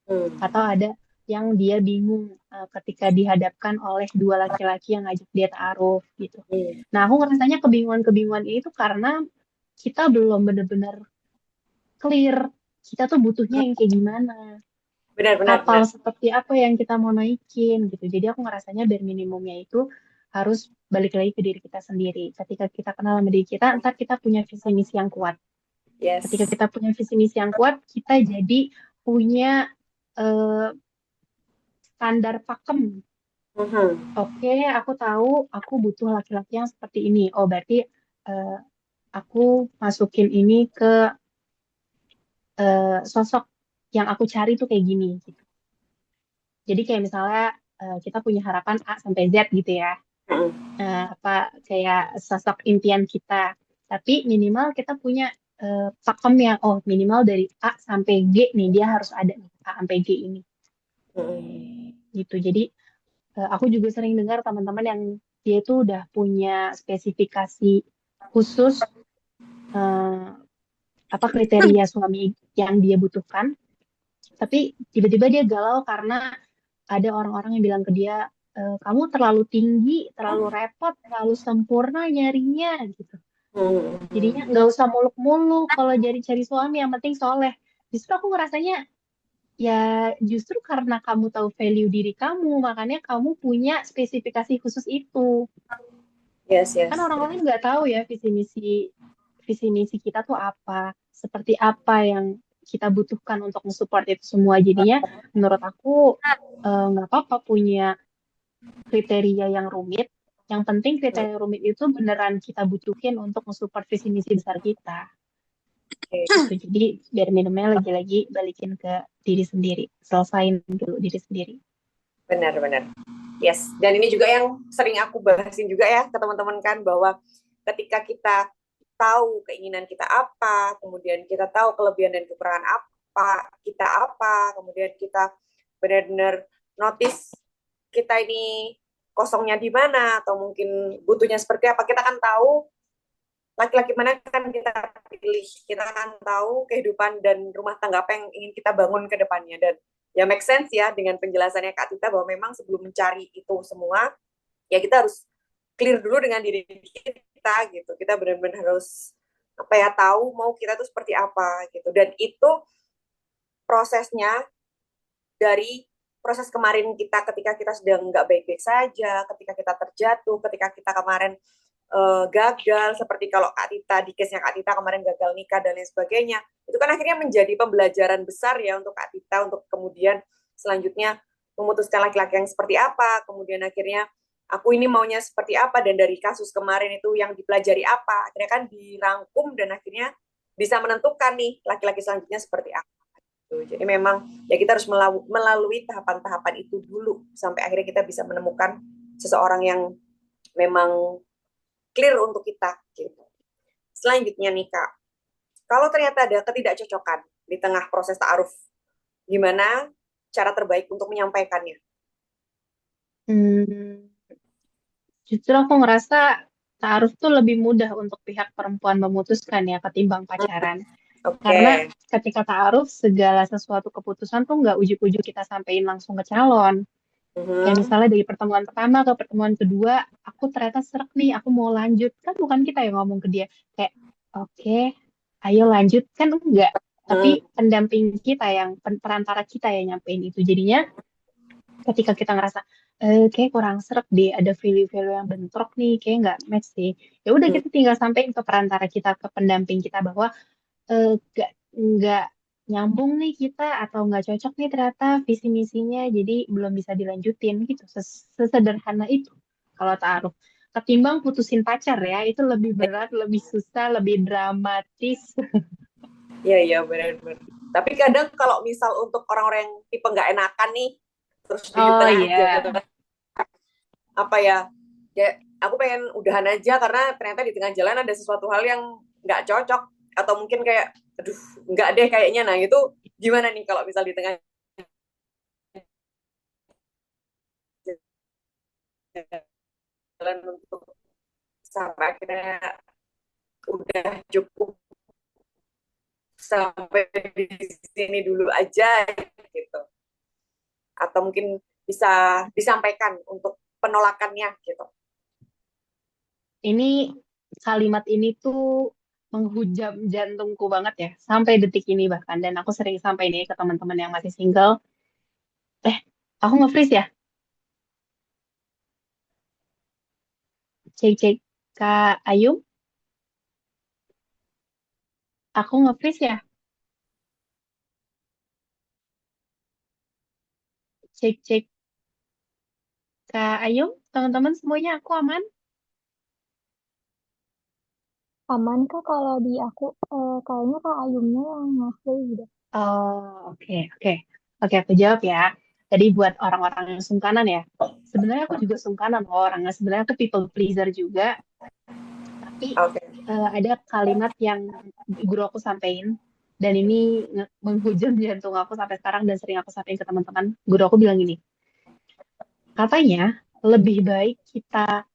Hmm. Atau ada yang dia bingung ketika dihadapkan oleh dua laki-laki yang ngajak dia ta'aruf gitu. Hmm. Nah, aku ngerasanya kebingungan-kebingungan ini tuh karena kita belum benar-benar clear kita tuh butuhnya yang kayak gimana. Benar, benar, kapal benar. seperti apa yang kita mau naikin gitu. Jadi aku ngerasanya bare minimumnya itu harus balik lagi ke diri kita sendiri. Ketika kita kenal sama diri kita, ntar kita punya visi misi yang kuat. Ketika Yes. kita punya visi misi yang kuat, kita jadi punya eh, standar pakem. Mhm. Oke, aku tahu aku butuh laki-laki yang seperti ini. Oh, berarti eh, aku masukin ini ke sosok yang aku cari tuh kayak gini gitu. Jadi kayak misalnya kita punya harapan A sampai Z gitu ya. Mhm. Apa kayak sosok impian kita. Tapi minimal kita punya pakem yang oh minimal dari A sampai G nih dia harus ada nih A sampai G ini Mhm. gitu. Jadi aku juga sering dengar teman-teman yang dia itu udah punya spesifikasi khusus eh, apa kriteria suami yang dia butuhkan, tapi tiba-tiba dia galau karena ada orang-orang yang bilang ke dia, kamu terlalu tinggi, terlalu repot, terlalu sempurna nyarinya gitu. Jadinya Mhm. nggak usah muluk-muluk kalau cari suami, yang penting soleh. Justru aku ngerasanya ya justru karena kamu tahu value diri kamu, makanya kamu punya spesifikasi khusus itu. Yes, Kan yes. orang lain nggak tahu ya visi misi kita tuh apa, seperti apa yang kita butuhkan untuk mensupport itu semua. Jadinya menurut aku nggak apa-apa punya kriteria yang rumit. Yang penting kriteria rumit itu beneran kita butuhin untuk mensupport visi misi besar kita. Oke. Gitu. Jadi biar minumnya lagi-lagi balikin ke diri sendiri. Selesain dulu diri sendiri. Benar, benar. Yes. Dan ini juga yang sering aku bahasin juga ya ke teman-teman kan, bahwa ketika kita tahu keinginan kita apa, kemudian kita tahu kelebihan dan kekurangan apa, kemudian kita benar-benar notice kita ini kosongnya di mana atau mungkin butuhnya seperti apa, kita kan tahu laki-laki mana kan kita pilih, kita kan tahu kehidupan dan rumah tangga apa yang ingin kita bangun ke depannya. Dan ya make sense ya dengan penjelasannya Kak Tita bahwa memang sebelum mencari itu semua ya kita harus clear dulu dengan diri kita gitu. Kita benar-benar harus apa ya, tahu mau kita tuh seperti apa gitu. Dan itu prosesnya dari proses kemarin kita ketika kita sedang nggak baik-baik saja, ketika kita terjatuh, ketika kita kemarin gagal, seperti kalau Kak Tita, di case-nya Kak Tita kemarin gagal nikah dan lain sebagainya, itu kan akhirnya menjadi pembelajaran besar ya untuk Kak Tita untuk kemudian selanjutnya memutuskan laki-laki yang seperti apa, kemudian akhirnya aku ini maunya seperti apa, dan dari kasus kemarin itu yang dipelajari apa, akhirnya kan dirangkum dan akhirnya bisa menentukan nih laki-laki selanjutnya seperti apa. Jadi memang ya kita harus melalui tahapan-tahapan itu dulu sampai akhirnya kita bisa menemukan seseorang yang memang clear untuk kita gitu. Selanjutnya nih Kak, kalau ternyata ada ketidakcocokan di tengah proses ta'aruf, gimana cara terbaik untuk menyampaikannya? Hmm, justru aku ngerasa taaruf tuh lebih mudah untuk pihak perempuan memutuskan ya ketimbang pacaran. Karena Oke. ketika taaruf segala sesuatu keputusan tuh nggak ujuk-ujuk kita sampein langsung ke calon. Kayak Mhm. misalnya dari pertemuan pertama ke pertemuan kedua, aku ternyata serak nih, aku mau lanjut. Kan bukan kita yang ngomong ke dia. Kayak, oke, ayo lanjut. Kan enggak. Tapi Mhm. pendamping kita yang, perantara kita yang nyampein itu. Jadinya ketika kita ngerasa, kayak kurang serak deh, ada value-value yang bentrok nih, kayak nggak match sih. Ya udah kita tinggal sampein ke perantara kita, ke pendamping kita bahwa nggak nyambung nih kita atau nggak cocok nih ternyata visi misinya jadi belum bisa dilanjutin gitu sesederhana itu kalau taruh ketimbang putusin pacar ya itu lebih berat lebih susah lebih dramatis. Iya, iya, benar-benar. Tapi kadang kalau misal untuk orang-orang yang tipe nggak enakan nih, terus di Oh tengah iya. jalan, apa ya, ya aku pengen udahan aja karena ternyata di tengah jalan ada sesuatu hal yang nggak cocok, atau mungkin kayak, aduh, nggak deh kayaknya. Nah itu gimana nih kalau misal di tengah jalan untuk sampai akhirnya udah cukup sampai di sini dulu aja gitu, atau mungkin bisa disampaikan untuk penolakannya gitu. Ini kalimat ini tuh menghujam jantungku banget ya sampai detik ini bahkan dan aku sering sampai nih ke teman-teman yang masih single Eh, aku nge-freeze ya? Cek cek Kak Ayum, aku nge-freeze ya? Cek cek Kak Ayum, teman-teman semuanya aku aman? Aman kah kalau di aku? Kayaknya Kak Ayumnya yang nge-free gitu. Oh, oke, oke. Oke, aku jawab ya. Tadi buat orang-orang yang sungkanan ya. Sebenarnya aku juga sungkanan loh orangnya. Sebenarnya aku people pleaser juga. Tapi Oke. ada kalimat yang guru aku sampaikan. Dan ini menghujam jantung aku sampai sekarang dan sering aku sampaikan ke teman-teman. Guru aku bilang gini, katanya lebih baik kita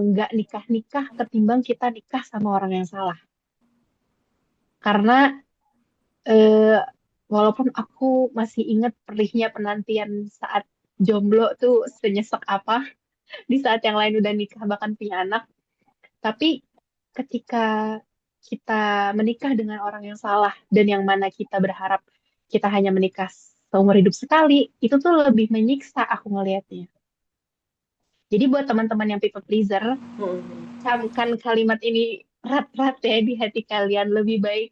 nggak nikah-nikah ketimbang kita nikah sama orang yang salah. Karena eh, walaupun aku masih ingat perihnya penantian saat jomblo tuh senyesek apa, di saat yang lain udah nikah bahkan punya anak, tapi ketika kita menikah dengan orang yang salah dan yang mana kita berharap kita hanya menikah seumur hidup sekali, itu tuh lebih menyiksa aku ngelihatnya. Jadi buat teman-teman yang people pleaser, Hmm. camkan kalimat ini erat-erat ya di hati kalian. Lebih baik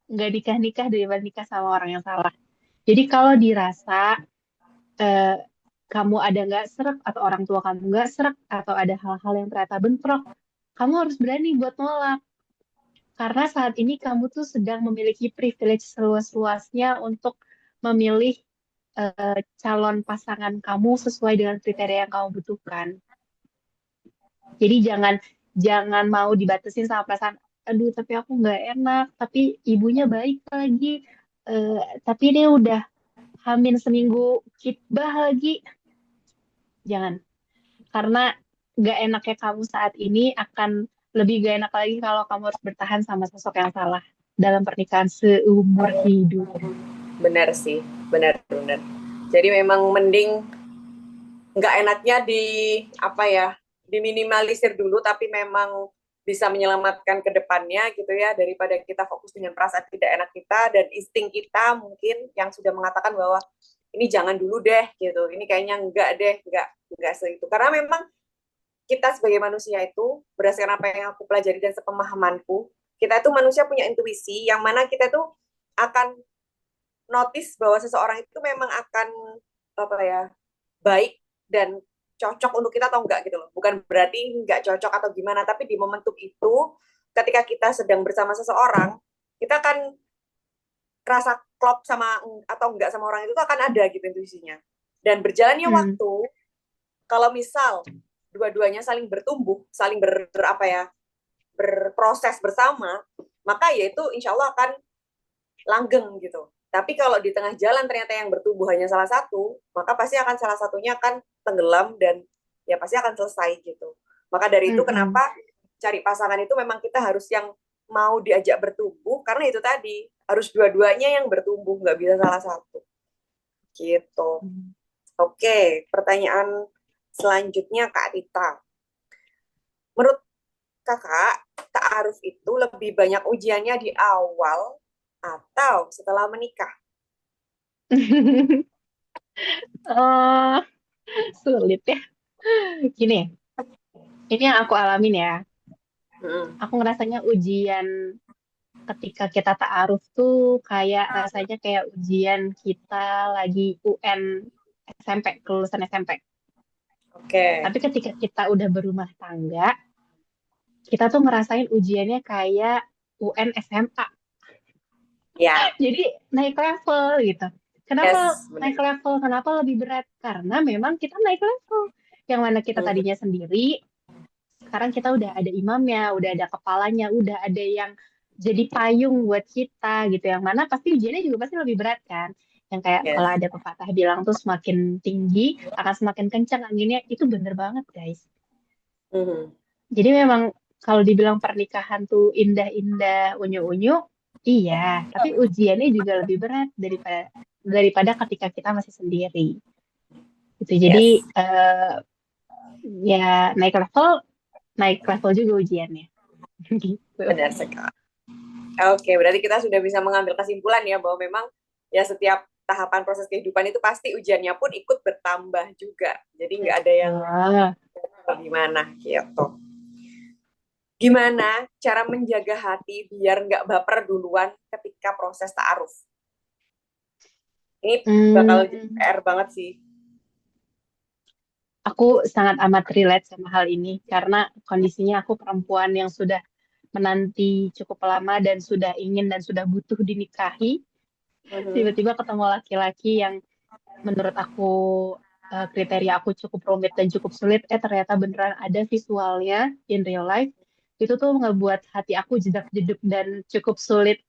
nggak nikah-nikah daripada nikah sama orang yang salah. Jadi kalau dirasa eh, kamu ada nggak serak atau orang tua kamu nggak serak atau ada hal-hal yang ternyata bentrok, kamu harus berani buat nolak. Karena saat ini kamu tuh sedang memiliki privilege seluas-luasnya untuk memilih calon pasangan kamu sesuai dengan kriteria yang kamu butuhkan. Jadi jangan jangan mau dibatasin sama perasaan, aduh tapi aku nggak enak, tapi ibunya baik lagi, eh, tapi dia udah hamil seminggu kitbah lagi. Jangan, karena gak enaknya kamu saat ini akan lebih gak enak lagi kalau kamu harus bertahan sama sosok yang salah dalam pernikahan seumur hidup. Benar sih, benar-benar. Jadi memang mending nggak enaknya di apa ya, diminimalisir dulu, tapi memang bisa menyelamatkan ke depannya gitu ya, daripada kita fokus dengan perasaan tidak enak kita dan insting kita mungkin yang sudah mengatakan bahwa ini jangan dulu deh gitu, ini kayaknya enggak deh, enggak seitu. Karena memang kita sebagai manusia itu berdasarkan apa yang aku pelajari dan sepemahamanku, kita itu manusia punya intuisi yang mana kita itu akan notice bahwa seseorang itu memang akan apa ya, baik dan cocok untuk kita atau enggak gitu loh. Bukan berarti enggak cocok atau gimana, tapi di momentum itu ketika kita sedang bersama seseorang, kita akan rasa klop sama atau enggak sama orang itu tuh akan ada gitu intuisinya. Dan berjalannya Hmm. waktu, kalau misal dua-duanya saling bertumbuh, saling apa ya, berproses bersama, maka ya itu insya Allah akan langgeng gitu. Tapi kalau di tengah jalan ternyata yang bertumbuh hanya salah satu, maka pasti akan salah satunya akan tenggelam dan ya pasti akan selesai gitu. Maka dari itu Mm-mm. kenapa cari pasangan itu memang kita harus yang mau diajak bertumbuh, karena itu tadi harus dua-duanya yang bertumbuh, nggak bisa salah satu gitu. Oke, pertanyaan selanjutnya Kak Rita. Menurut Kakak, ta'aruf itu lebih banyak ujiannya di awal atau setelah menikah? Oh, sulit ya. Gini, ini yang aku alamin ya. Hmm. Aku ngerasanya ujian ketika kita ta'aruf tuh kayak rasanya kayak ujian kita lagi UN SMP, kelulusan SMP. Oke. Tapi ketika kita udah berumah tangga, kita tuh ngerasain ujiannya kayak UN SMA. Ya, Jadi naik level gitu. Kenapa yes, naik benar. level? Kenapa lebih berat? Karena memang kita naik level. Yang mana kita Hmm. tadinya sendiri, sekarang kita udah ada imamnya, udah ada kepalanya, udah ada yang jadi payung buat kita gitu. Yang mana pasti ujiannya juga pasti lebih berat kan. Yang kayak Yes. kalau ada pepatah bilang tuh semakin tinggi akan semakin kencang anginnya, itu bener banget guys. Hmm. Jadi memang kalau dibilang pernikahan tuh indah-indah, unyu-unyu, iya, tapi ujiannya juga lebih berat daripada ketika kita masih sendiri. Gitu. Jadi Yes, eh, ya naik level juga ujiannya. Gitu. benar sekali. Oke, berarti kita sudah bisa mengambil kesimpulan ya bahwa memang ya setiap tahapan proses kehidupan itu pasti ujiannya pun ikut bertambah juga. Jadi nggak ada yang Wah, gimana gitu. Gimana cara menjaga hati biar nggak baper duluan ketika proses ta'aruf? Ini bakal jadi hmm, PR banget sih. aku sangat amat relate sama hal ini karena kondisinya aku perempuan yang sudah menanti cukup lama dan sudah ingin dan sudah butuh dinikahi. Mhm. Tiba-tiba ketemu laki-laki yang menurut aku kriteria aku cukup rumit dan cukup sulit. Ternyata beneran ada visualnya in real life. Itu tuh ngebuat hati aku jedak-jeduk dan cukup sulit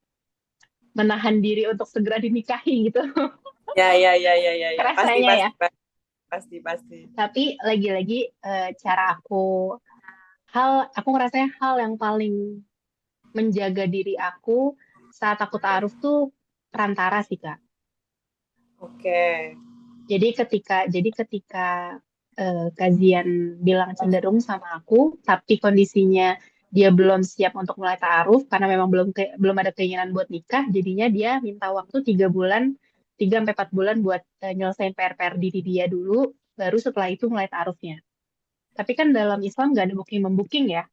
menahan diri untuk segera dinikahi gitu. Ya, ya, ya, ya, ya, ya. Pasti, Rasanya ya. pasti, pasti, pasti, pasti. Tapi lagi-lagi cara aku ngerasanya hal yang paling menjaga diri aku saat aku taaruf tuh perantara sih Kak. Oke. Jadi ketika kajian bilang cenderung sama aku, tapi kondisinya dia belum siap untuk mulai taaruf karena memang belum ada keinginan buat nikah, jadinya dia minta waktu 3 bulan, 3 sampai 4 bulan buat nyelesain PR-PR diri dia dulu, baru setelah itu mulai taarufnya. Tapi kan dalam Islam nggak ada booking-membooking ya.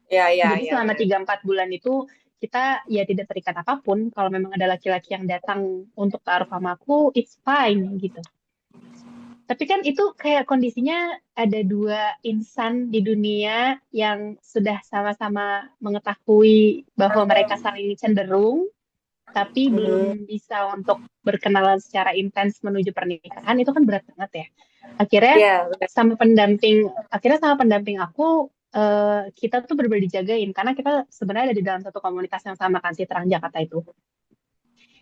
Ya, ya, Jadi ya, selama benar. 3 sampai 4 bulan itu kita ya tidak terikat apapun. Kalau memang ada laki-laki yang datang untuk taruh sama aku, it's fine gitu. Tapi kan itu kayak kondisinya ada dua insan di dunia yang sudah sama-sama mengetahui bahwa mereka saling cenderung, tapi Mhm. belum bisa untuk berkenalan secara intens menuju pernikahan. Itu kan berat banget ya. Akhirnya Ya, benar. sama pendamping aku kita tuh benar-benar dijagain karena kita sebenarnya ada di dalam satu komunitas yang sama kan si Terang Jakarta itu.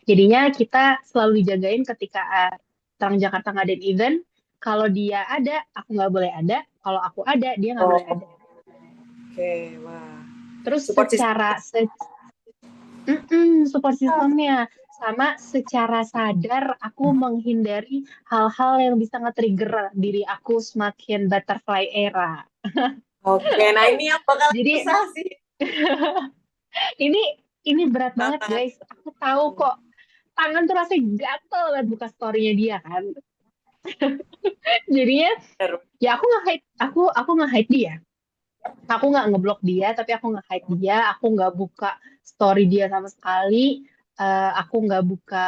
Jadinya kita selalu dijagain ketika Terang Jakarta ngadain event. Kalau dia ada, aku nggak boleh ada. Kalau aku ada, dia nggak Oh, boleh ada. oke, wah. Terus Support system. support systemnya sama secara sadar aku menghindari hal-hal yang bisa nge-trigger diri aku semakin butterfly era. Oke, nah ini yang bakal Jadi susah sih. ini ini berat banget Tantangan. guys. Aku tahu kok tangan tuh rasanya gatel banget buka storynya dia kan. Jadinya Benar. ya aku nge-hide dia. Aku nggak ngeblok dia, tapi aku nge-hide dia. Aku nggak buka story dia sama sekali. Aku nggak buka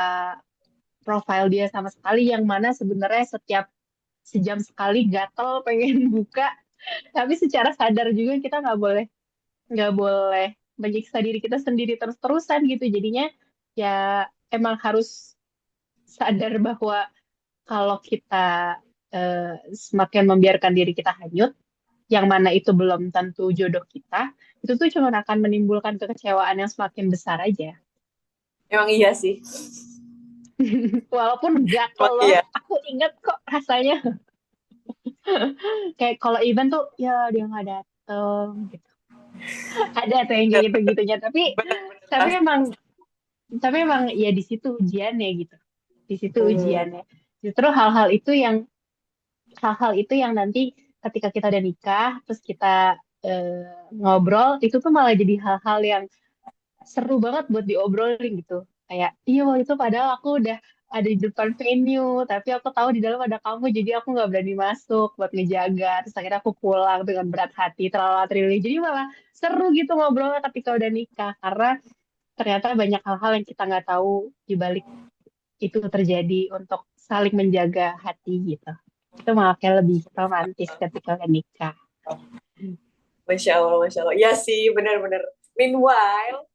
profile dia sama sekali. Yang mana sebenarnya setiap sejam sekali gatel pengen buka. Tapi secara sadar juga kita nggak boleh menyiksa diri kita sendiri terus-terusan gitu. Jadinya ya emang harus sadar bahwa kalau kita semakin membiarkan diri kita hanyut, yang mana itu belum tentu jodoh kita, itu tuh cuma akan menimbulkan kekecewaan yang semakin besar aja. Emang iya sih. Walaupun gatel Emang banget, iya. aku inget kok rasanya. Kayak kalau event tuh, ya dia nggak dateng gitu. Ada tuh yang kayak Benar, gitu-gitunya. Tapi benar, benar, tapi pasti. emang tapi emang ya di situ ujiannya gitu. Di situ Hmm. ujiannya. Justru hal-hal itu yang nanti ketika kita udah nikah, terus kita ngobrol, itu tuh malah jadi hal-hal yang seru banget buat diobrolin gitu. Kayak, iya waktu itu padahal aku udah ada di depan venue, tapi aku tahu di dalam ada kamu, jadi aku nggak berani masuk buat ngejaga. Terus akhirnya aku pulang dengan berat hati, tralala. Jadi malah seru gitu ngobrolnya ketika udah nikah, karena ternyata banyak hal-hal yang kita nggak tahu di balik itu terjadi untuk saling menjaga hati gitu. Itu malah kayak lebih romantis ketika udah nikah. Masya Allah, Masya Allah. Iya sih, benar-benar. Meanwhile,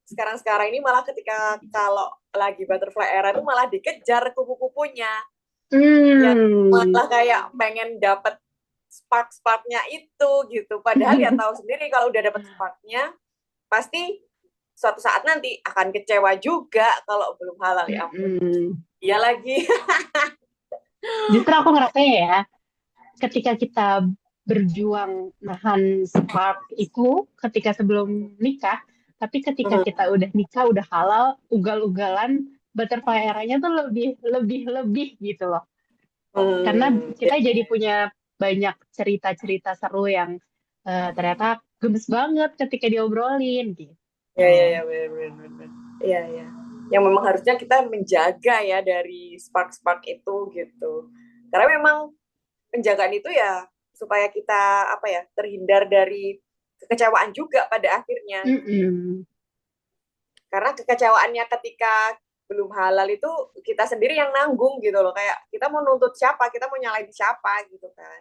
sekarang-sekarang ini malah ketika kalau lagi butterfly era itu malah dikejar kupu-kupunya. Yang Hmm. malah kayak pengen dapet spark-sparknya itu gitu. Padahal ya tahu sendiri kalau udah dapet sparknya, pasti suatu saat nanti akan kecewa juga kalau belum halal, ya ampun. Mm-mm. Iya lagi. Justru aku ngerasanya ya, ketika kita berjuang nahan spark itu ketika sebelum nikah, tapi ketika kita udah nikah, udah halal, ugal-ugalan, butterfly eranya tuh lebih, lebih, lebih gitu loh. Karena Ya, kita jadi punya banyak cerita-cerita seru yang ternyata gemes banget ketika diobrolin gitu. ya, ya, ya, benar, benar, benar. Iya, iya. yang memang harusnya kita menjaga ya dari spark-spark itu gitu. Karena memang penjagaan itu ya supaya kita apa ya terhindar dari kekecewaan juga pada akhirnya. Mm-mm. Karena kekecewaannya ketika belum halal itu kita sendiri yang nanggung gitu loh. Kayak kita mau nuntut siapa, kita mau nyalain siapa gitu kan.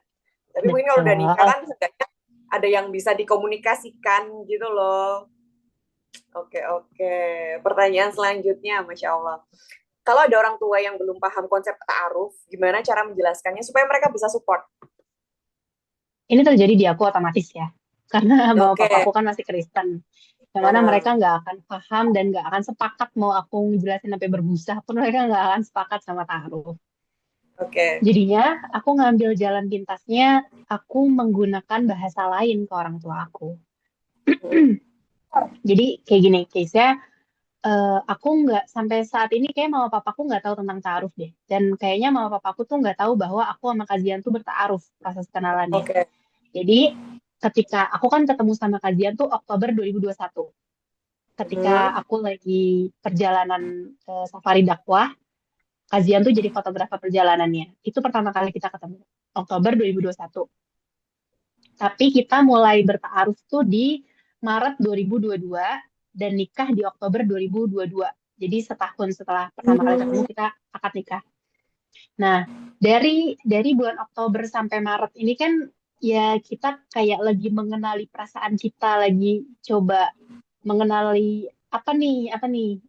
Tapi mungkin kalau udah nikah Betul. kan seenggaknya ada yang bisa dikomunikasikan gitu loh. Oke. Pertanyaan selanjutnya, Masya Allah. Kalau ada orang tua yang belum paham konsep ta'aruf, gimana cara menjelaskannya supaya mereka bisa support? Ini terjadi di aku otomatis ya. Karena mama Oke. papaku kan masih Kristen. Yang mana mereka nggak akan paham dan nggak akan sepakat mau aku ngejelasin sampai berbusa pun mereka nggak akan sepakat sama ta'aruf. Oke. Jadinya aku ngambil jalan pintasnya, aku menggunakan bahasa lain ke orang tua aku. Jadi kayak gini, case-nya aku nggak sampai saat ini kayak mama papaku nggak tahu tentang ta'aruf deh. Dan kayaknya mama papaku tuh nggak tahu bahwa aku sama Kazian tuh berta'aruf proses kenalannya. Oke. Jadi ketika aku kan ketemu sama Kazian tuh Oktober 2021. Ketika aku lagi perjalanan safari dakwah, Kazian tuh jadi fotografer perjalanannya. Itu pertama kali kita ketemu, Oktober 2021. Tapi kita mulai bertaaruf tuh di Maret 2022 dan nikah di Oktober 2022. Jadi setahun setelah pertama kali ketemu kita akad nikah. Nah, dari bulan Oktober sampai Maret ini kan ya kita kayak lagi mengenali perasaan kita, lagi coba mengenali apa nih,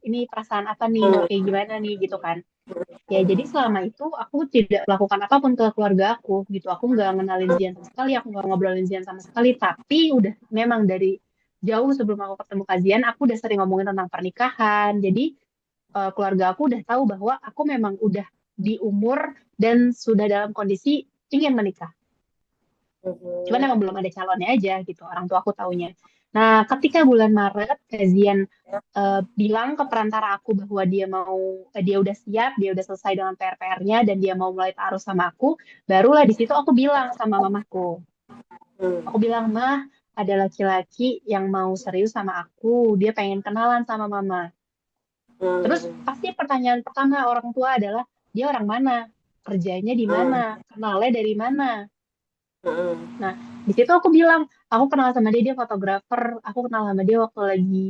ini perasaan apa nih, mau kayak gimana nih gitu kan. Ya jadi selama itu aku tidak melakukan apapun ke keluarga aku gitu. Aku nggak ngenalin Zian sama sekali, aku nggak ngobrolin Zian sama sekali. Tapi udah memang dari jauh sebelum aku ketemu Kazian, aku udah sering ngomongin tentang pernikahan. Jadi keluarga aku udah tahu bahwa aku memang udah di umur dan sudah dalam kondisi ingin menikah. Cuman emang belum ada calonnya aja gitu, orang tua aku taunya. Nah, ketika bulan Maret, Kazian bilang ke perantara aku bahwa dia udah siap, dia udah selesai dengan PR-PR-nya, dan dia mau mulai taruh sama aku, barulah di situ aku bilang sama mamaku. Aku bilang, Mah, ada laki-laki yang mau serius sama aku, dia pengen kenalan sama mama. Terus pasti pertanyaan pertama orang tua adalah, dia orang mana? Kerjanya di mana? Kenalnya dari mana? Nah, di situ aku bilang, aku kenal sama dia, dia fotografer. Aku kenal sama dia waktu lagi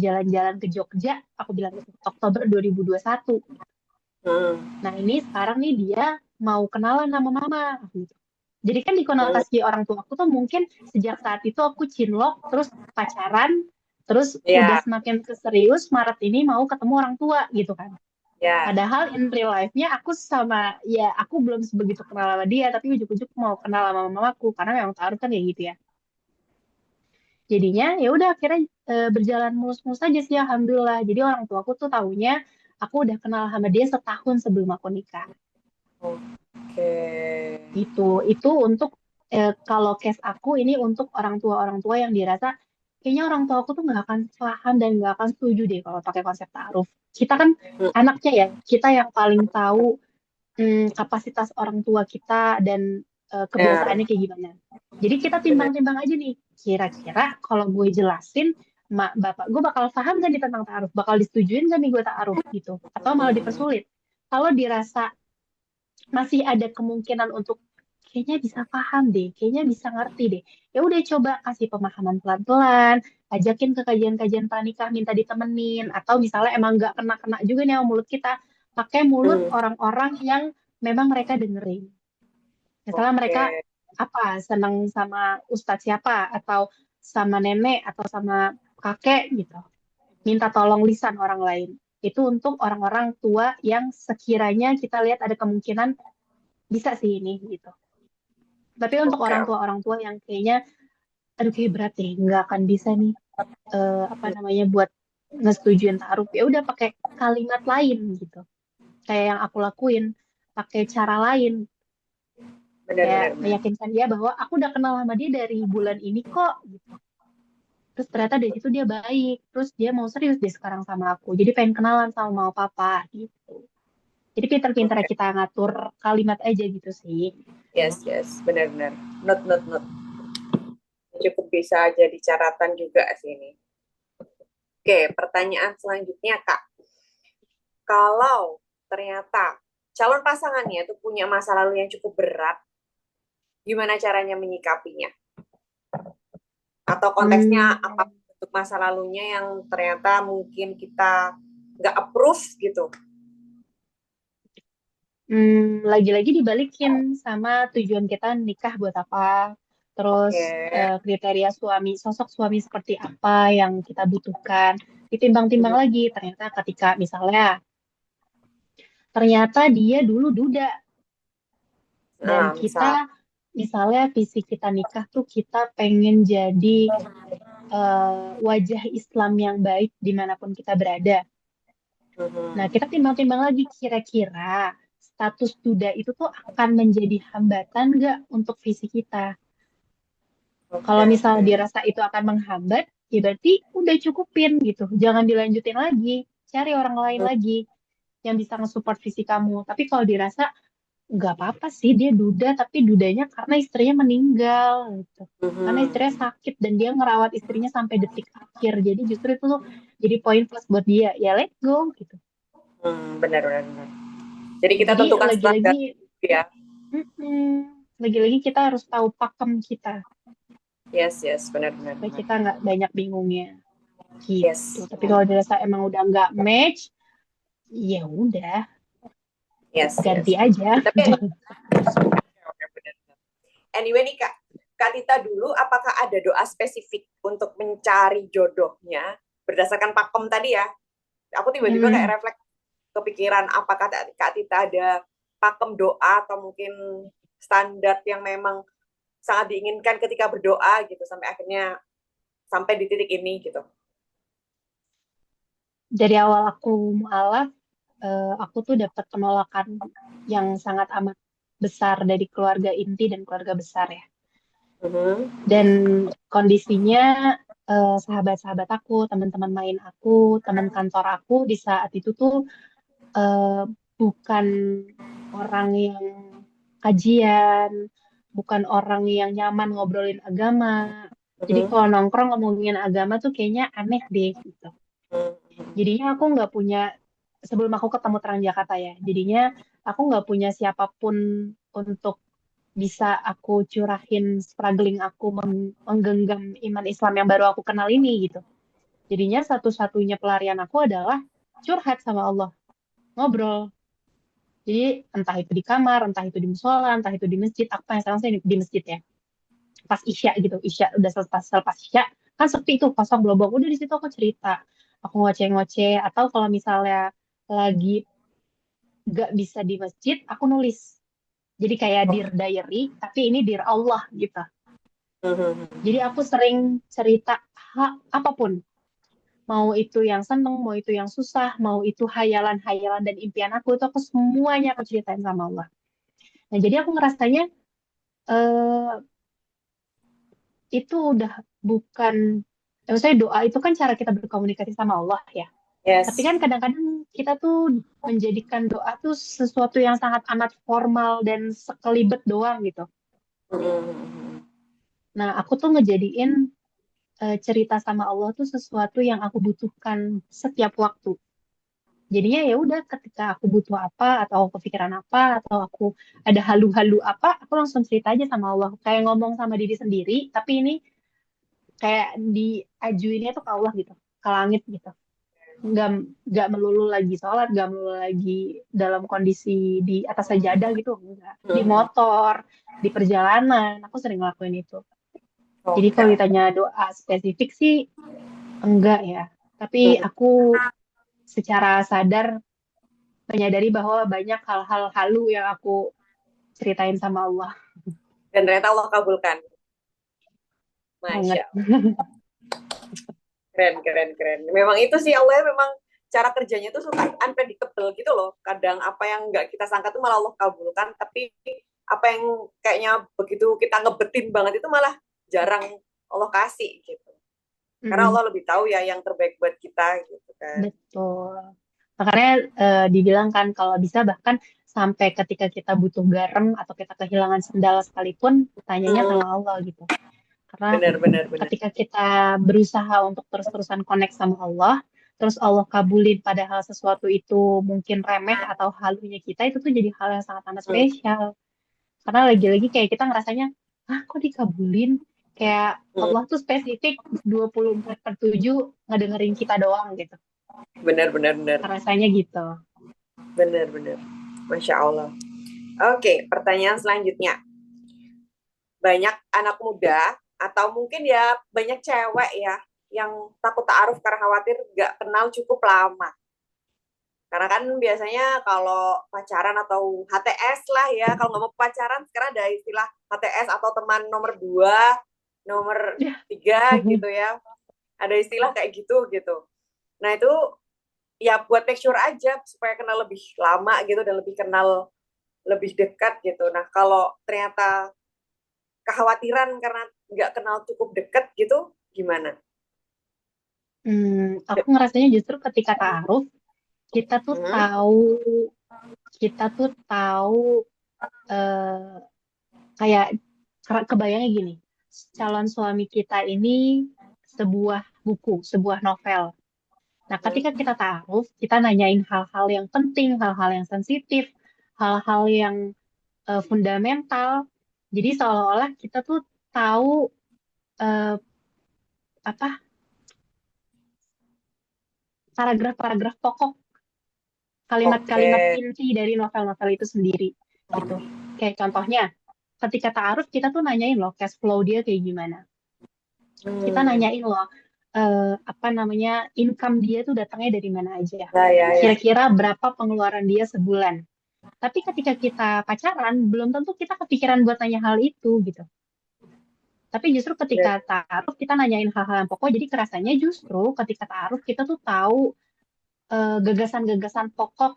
jalan-jalan ke Jogja. Aku bilang itu Oktober 2021. Nah, ini sekarang nih dia mau kenalan sama mama. Gitu. Jadi kan di konotasi orang tua aku tuh mungkin sejak saat itu aku cinlok, terus pacaran, terus udah Ya, semakin serius, Maret ini mau ketemu orang tua gitu kan. ya. Padahal in real life-nya aku belum sebegitu kenal sama dia, tapi ujuk-ujuk mau kenal sama mamaku karena memang taruh kan kayak gitu ya. Jadinya ya udah akhirnya berjalan mulus-mulus aja sih alhamdulillah. Jadi orang tuaku tuh taunya aku udah kenal sama dia setahun sebelum aku nikah. Oke. Itu untuk kalau case aku ini untuk orang tua yang dirasa kayaknya orang tua aku tuh nggak akan paham dan nggak akan setuju deh kalau pakai konsep ta'aruf. Kita kan anaknya ya, kita yang paling tahu kapasitas orang tua kita dan kebiasaannya kayak gimana. Jadi kita Benar. timbang-timbang aja nih, kira-kira kalau gue jelasin, mak bapak gue bakal paham gak nih tentang ta'aruf, bakal disetujuin gak nih gue ta'aruf gitu, atau malah dipersulit. Kalau dirasa masih ada kemungkinan untuk kayaknya bisa paham deh, kayaknya bisa ngerti deh. Ya udah coba kasih pemahaman pelan-pelan, ajakin ke kajian-kajian pranikah, minta ditemenin, atau misalnya emang nggak kena-kena juga nih sama mulut kita, pakai mulut orang-orang yang memang mereka dengerin. Misalnya mereka Oke. senang sama ustadz siapa, atau sama nenek, atau sama kakek gitu. Minta tolong lisan orang lain. Itu untuk orang-orang tua yang sekiranya kita lihat ada kemungkinan bisa sih ini gitu. Tapi untuk Oke. orang tua yang kayaknya, aduh kayak berat deh, nggak akan bisa nih, buat ngesetujuin taruh. Ya udah pakai kalimat lain gitu. Kayak yang aku lakuin, pakai cara lain. Kayak Benar. meyakinkan dia bahwa aku udah kenal sama dia dari bulan ini kok, gitu. Terus ternyata dari situ dia baik. Terus dia mau serius deh sekarang sama aku. Jadi pengen kenalan sama mama papa gitu. Jadi pinter-pinter Oke. kita ngatur kalimat aja gitu sih. Yes. Benar. Not. Cukup bisa jadi catatan juga sih ini. Oke, pertanyaan selanjutnya, Kak. kalau ternyata calon pasangannya itu punya masa lalu yang cukup berat, gimana caranya menyikapinya? Atau konteksnya apa untuk masa lalunya yang ternyata mungkin kita nggak approve gitu? Lagi-lagi dibalikin sama tujuan kita nikah buat apa, terus Oke. kriteria sosok suami seperti apa yang kita butuhkan, ditimbang-timbang lagi. Ternyata ketika misalnya, ternyata dia dulu duda, dan Nah, misal. kita misalnya visi kita nikah tuh kita pengen jadi wajah Islam yang baik dimanapun kita berada. Nah, kita timbang-timbang lagi kira-kira status duda itu tuh akan menjadi hambatan nggak untuk visi kita. Kalau misalnya dirasa itu akan menghambat, ya berarti udah cukupin gitu. Jangan dilanjutin lagi, cari orang lain lagi yang bisa nge-support visi kamu. Tapi kalau dirasa nggak apa-apa sih dia duda, tapi dudanya karena istrinya meninggal gitu. Karena istrinya sakit dan dia ngerawat istrinya sampai detik akhir. Jadi justru itu tuh jadi poin plus buat dia. Ya let go gitu. Benar. Jadi kita Jadi tentukan standar ya. lagi-lagi kita harus tahu pakem kita. Yes, benar. Supaya kita nggak banyak bingungnya. Gitu. Yes. Tapi kalau dirasa emang udah nggak match, ya udah ganti aja. Tapi benar. Anyway nih Kak Tita dulu, apakah ada doa spesifik untuk mencari jodohnya berdasarkan pakem tadi ya? Aku tiba-tiba kayak refleks kepikiran, apakah Kak Tita ada pakem doa atau mungkin standar yang memang sangat diinginkan ketika berdoa gitu sampai akhirnya sampai di titik ini gitu. Dari awal aku mualaf, aku tuh dapat penolakan yang sangat amat besar dari keluarga inti dan keluarga besar ya. Dan kondisinya sahabat-sahabat aku, teman-teman main aku, teman kantor aku di saat itu tuh bukan orang yang kajian, bukan orang yang nyaman ngobrolin agama. Jadi kalau nongkrong ngomongin agama tuh kayaknya aneh deh gitu. Jadinya aku nggak punya, sebelum aku ketemu Terang Jakarta ya, jadinya aku nggak punya siapapun untuk bisa aku curahin struggling aku menggenggam iman Islam yang baru aku kenal ini gitu. Jadinya satu-satunya pelarian aku adalah curhat sama Allah, ngobrol. Jadi entah itu di kamar, entah itu di musola, entah itu di masjid. Aku paling sekarang saya di masjid ya. Pas Isya gitu, Isya udah selepas Isya kan sepi tuh, kosong belobong. Udah di situ aku cerita, aku ngoceh-ngoceh. Atau kalau misalnya lagi gak bisa di masjid, aku nulis. Jadi kayak dear diary, tapi ini dear Allah gitu. Jadi aku sering cerita apapun. Mau itu yang seneng, mau itu yang susah, mau itu hayalan-hayalan dan impian aku, itu aku semuanya aku ceritain sama Allah. Nah, jadi aku ngerasanya itu udah bukan, maksudnya doa itu kan cara kita berkomunikasi sama Allah ya. Yes. Tapi kan kadang-kadang kita tuh menjadikan doa tuh sesuatu yang sangat amat formal dan sekelibet doang gitu. Nah, aku tuh ngejadiin cerita sama Allah tuh sesuatu yang aku butuhkan setiap waktu. Jadinya ya udah ketika aku butuh apa atau kepikiran apa atau aku ada halu-halu apa, aku langsung cerita aja sama Allah. Kayak ngomong sama diri sendiri, tapi ini kayak diajuinnya tuh ke Allah gitu, ke langit gitu. Nggak, nggak melulu lagi sholat, nggak melulu lagi dalam kondisi di atas sajadah gitu. Enggak. Di motor, di perjalanan, aku sering ngelakuin itu. Jadi kalau ditanya doa spesifik sih, enggak ya. Tapi aku secara sadar menyadari bahwa banyak hal-hal halu yang aku ceritain sama Allah. Dan ternyata Allah kabulkan. Banget. Masya Allah. Keren. Memang itu sih Allah memang cara kerjanya tuh suka unpredictable gitu loh. Kadang apa yang nggak kita sangka tuh malah Allah kabulkan, tapi apa yang kayaknya begitu kita ngebetin banget itu malah jarang Allah kasih gitu. Karena Allah lebih tahu ya yang terbaik buat kita gitu kan. Betul. Makanya dibilang kan kalau bisa bahkan sampai ketika kita butuh garam atau kita kehilangan sendal sekalipun, tanyanya sama Allah gitu. Karena Benar. ketika kita berusaha untuk terus-terusan connect sama Allah, terus Allah kabulin padahal sesuatu itu mungkin remeh atau halunya kita, itu tuh jadi hal yang sangat amat Hmm. spesial. Karena lagi-lagi kayak kita ngerasanya, kok dikabulin? Kayak Hmm. Allah tuh spesifik 24/7 ngedengerin kita doang gitu. Benar. Rasanya gitu. Benar. Masya Allah. Oke, pertanyaan selanjutnya. Banyak anak muda atau mungkin ya banyak cewek ya yang takut ta'aruf karena khawatir nggak kenal cukup lama. Karena kan biasanya kalau pacaran atau HTS lah ya, kalau nggak mau pacaran sekarang ada istilah HTS atau teman nomor 2, nomor 3 gitu ya. Ada istilah kayak gitu. Nah itu ya buat make sure aja supaya kenal lebih lama gitu dan lebih kenal lebih dekat gitu. Nah kalau ternyata kekhawatiran karena nggak kenal cukup dekat gitu, gimana? Aku ngerasanya justru ketika ta'aruf kita tuh tahu kayak kebayangnya gini, calon suami kita ini sebuah buku, sebuah novel. Nah, ketika kita ta'aruf, kita nanyain hal-hal yang penting, hal-hal yang sensitif, hal-hal yang fundamental. Jadi seolah-olah kita tuh tahu eh, apa paragraf-paragraf pokok, kalimat-kalimat Oke. inti dari novel-novel itu sendiri gitu. Kayak contohnya, ketika ta'aruf kita tuh nanyain loh cash flow dia kayak gimana. Kita nanyain loh apa namanya income dia tuh datangnya dari mana aja. Ya. Kira-kira berapa pengeluaran dia sebulan. Tapi ketika kita pacaran, belum tentu kita kepikiran buat nanya hal itu gitu. Tapi justru ketika ta'aruf kita nanyain hal-hal yang pokok, jadi kerasanya justru ketika ta'aruf kita tuh tahu gagasan-gagasan pokok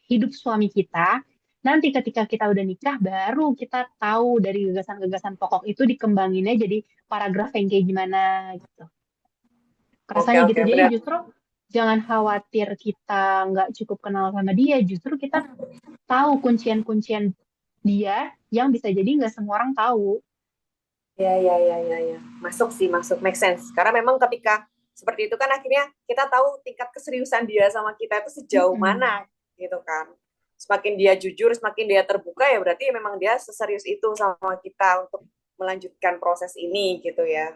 hidup suami kita. Nanti ketika kita udah nikah, baru kita tahu dari gagasan-gagasan pokok itu dikembanginnya jadi paragraf yang kayak gimana gitu. Rasanya Oke, gitu. Jadi benar. justru jangan khawatir kita nggak cukup kenal sama dia. Justru kita tahu kuncian-kuncian dia yang bisa jadi nggak semua orang tahu. Ya. Masuk, make sense. Karena memang ketika seperti itu kan akhirnya kita tahu tingkat keseriusan dia sama kita itu sejauh mana gitu kan. Semakin dia jujur, semakin dia terbuka ya berarti memang dia seserius itu sama kita untuk melanjutkan proses ini gitu ya.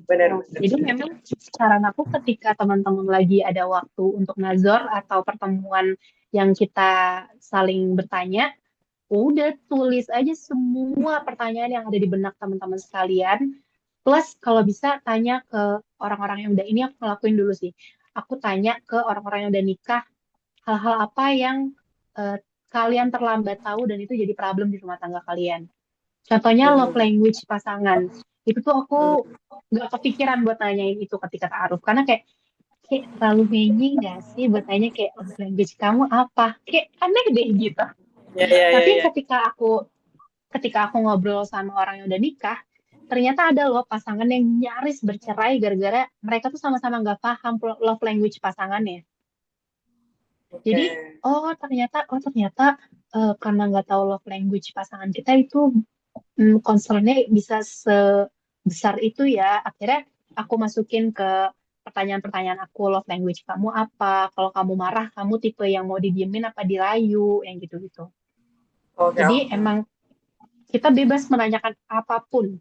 Benar. Jadi memang saran aku ketika teman-teman lagi ada waktu untuk nazar atau pertemuan yang kita saling bertanya, udah tulis aja semua pertanyaan yang ada di benak teman-teman sekalian. Plus kalau bisa tanya ke orang-orang yang udah, ini aku ngelakuin dulu sih. Aku tanya ke orang-orang yang udah nikah, hal-hal apa yang eh, kalian terlambat tahu dan itu jadi problem di rumah tangga kalian. Contohnya love language pasangan. Itu tuh aku nggak kepikiran buat nanyain itu ketika ta'aruf. Karena kayak terlalu menye nggak sih buat tanya kayak love language kamu apa? Kayak aneh deh gitu. Ya. Tapi ketika aku ngobrol sama orang yang udah nikah, ternyata ada loh pasangan yang nyaris bercerai gara-gara mereka tuh sama-sama nggak paham love language pasangannya. Jadi, ternyata karena nggak tahu love language pasangan kita itu concernnya bisa sebesar itu ya. Akhirnya aku masukin ke pertanyaan-pertanyaan aku, love language kamu apa? Kalau kamu marah, kamu tipe yang mau didiemin apa dirayu, yang gitu-gitu. Jadi emang kita bebas menanyakan apapun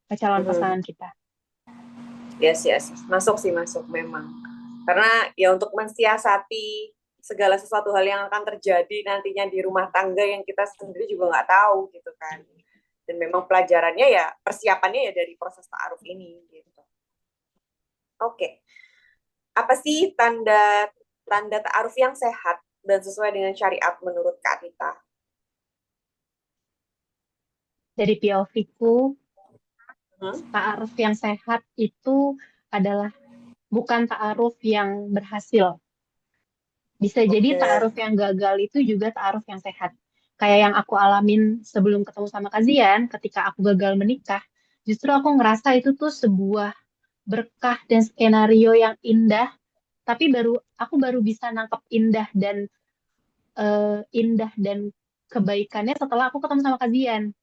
ke calon pasangan kita. Yes. Masuk memang. Karena ya untuk mensiasati segala sesuatu hal yang akan terjadi nantinya di rumah tangga yang kita sendiri juga nggak tahu gitu kan. Dan memang pelajarannya ya persiapannya ya dari proses ta'aruf ini gitu. Oke. Apa sih tanda ta'aruf yang sehat dan sesuai dengan syariat menurut Kak Tita? Dari POV-ku, ta'aruf yang sehat itu adalah bukan ta'aruf yang berhasil. Bisa jadi ta'aruf yang gagal itu juga ta'aruf yang sehat. Kayak yang aku alamin sebelum ketemu sama Kazian, ketika aku gagal menikah, justru aku ngerasa itu tuh sebuah berkah dan skenario yang indah, tapi aku baru bisa nangkep indah dan kebaikannya setelah aku ketemu sama Kazian.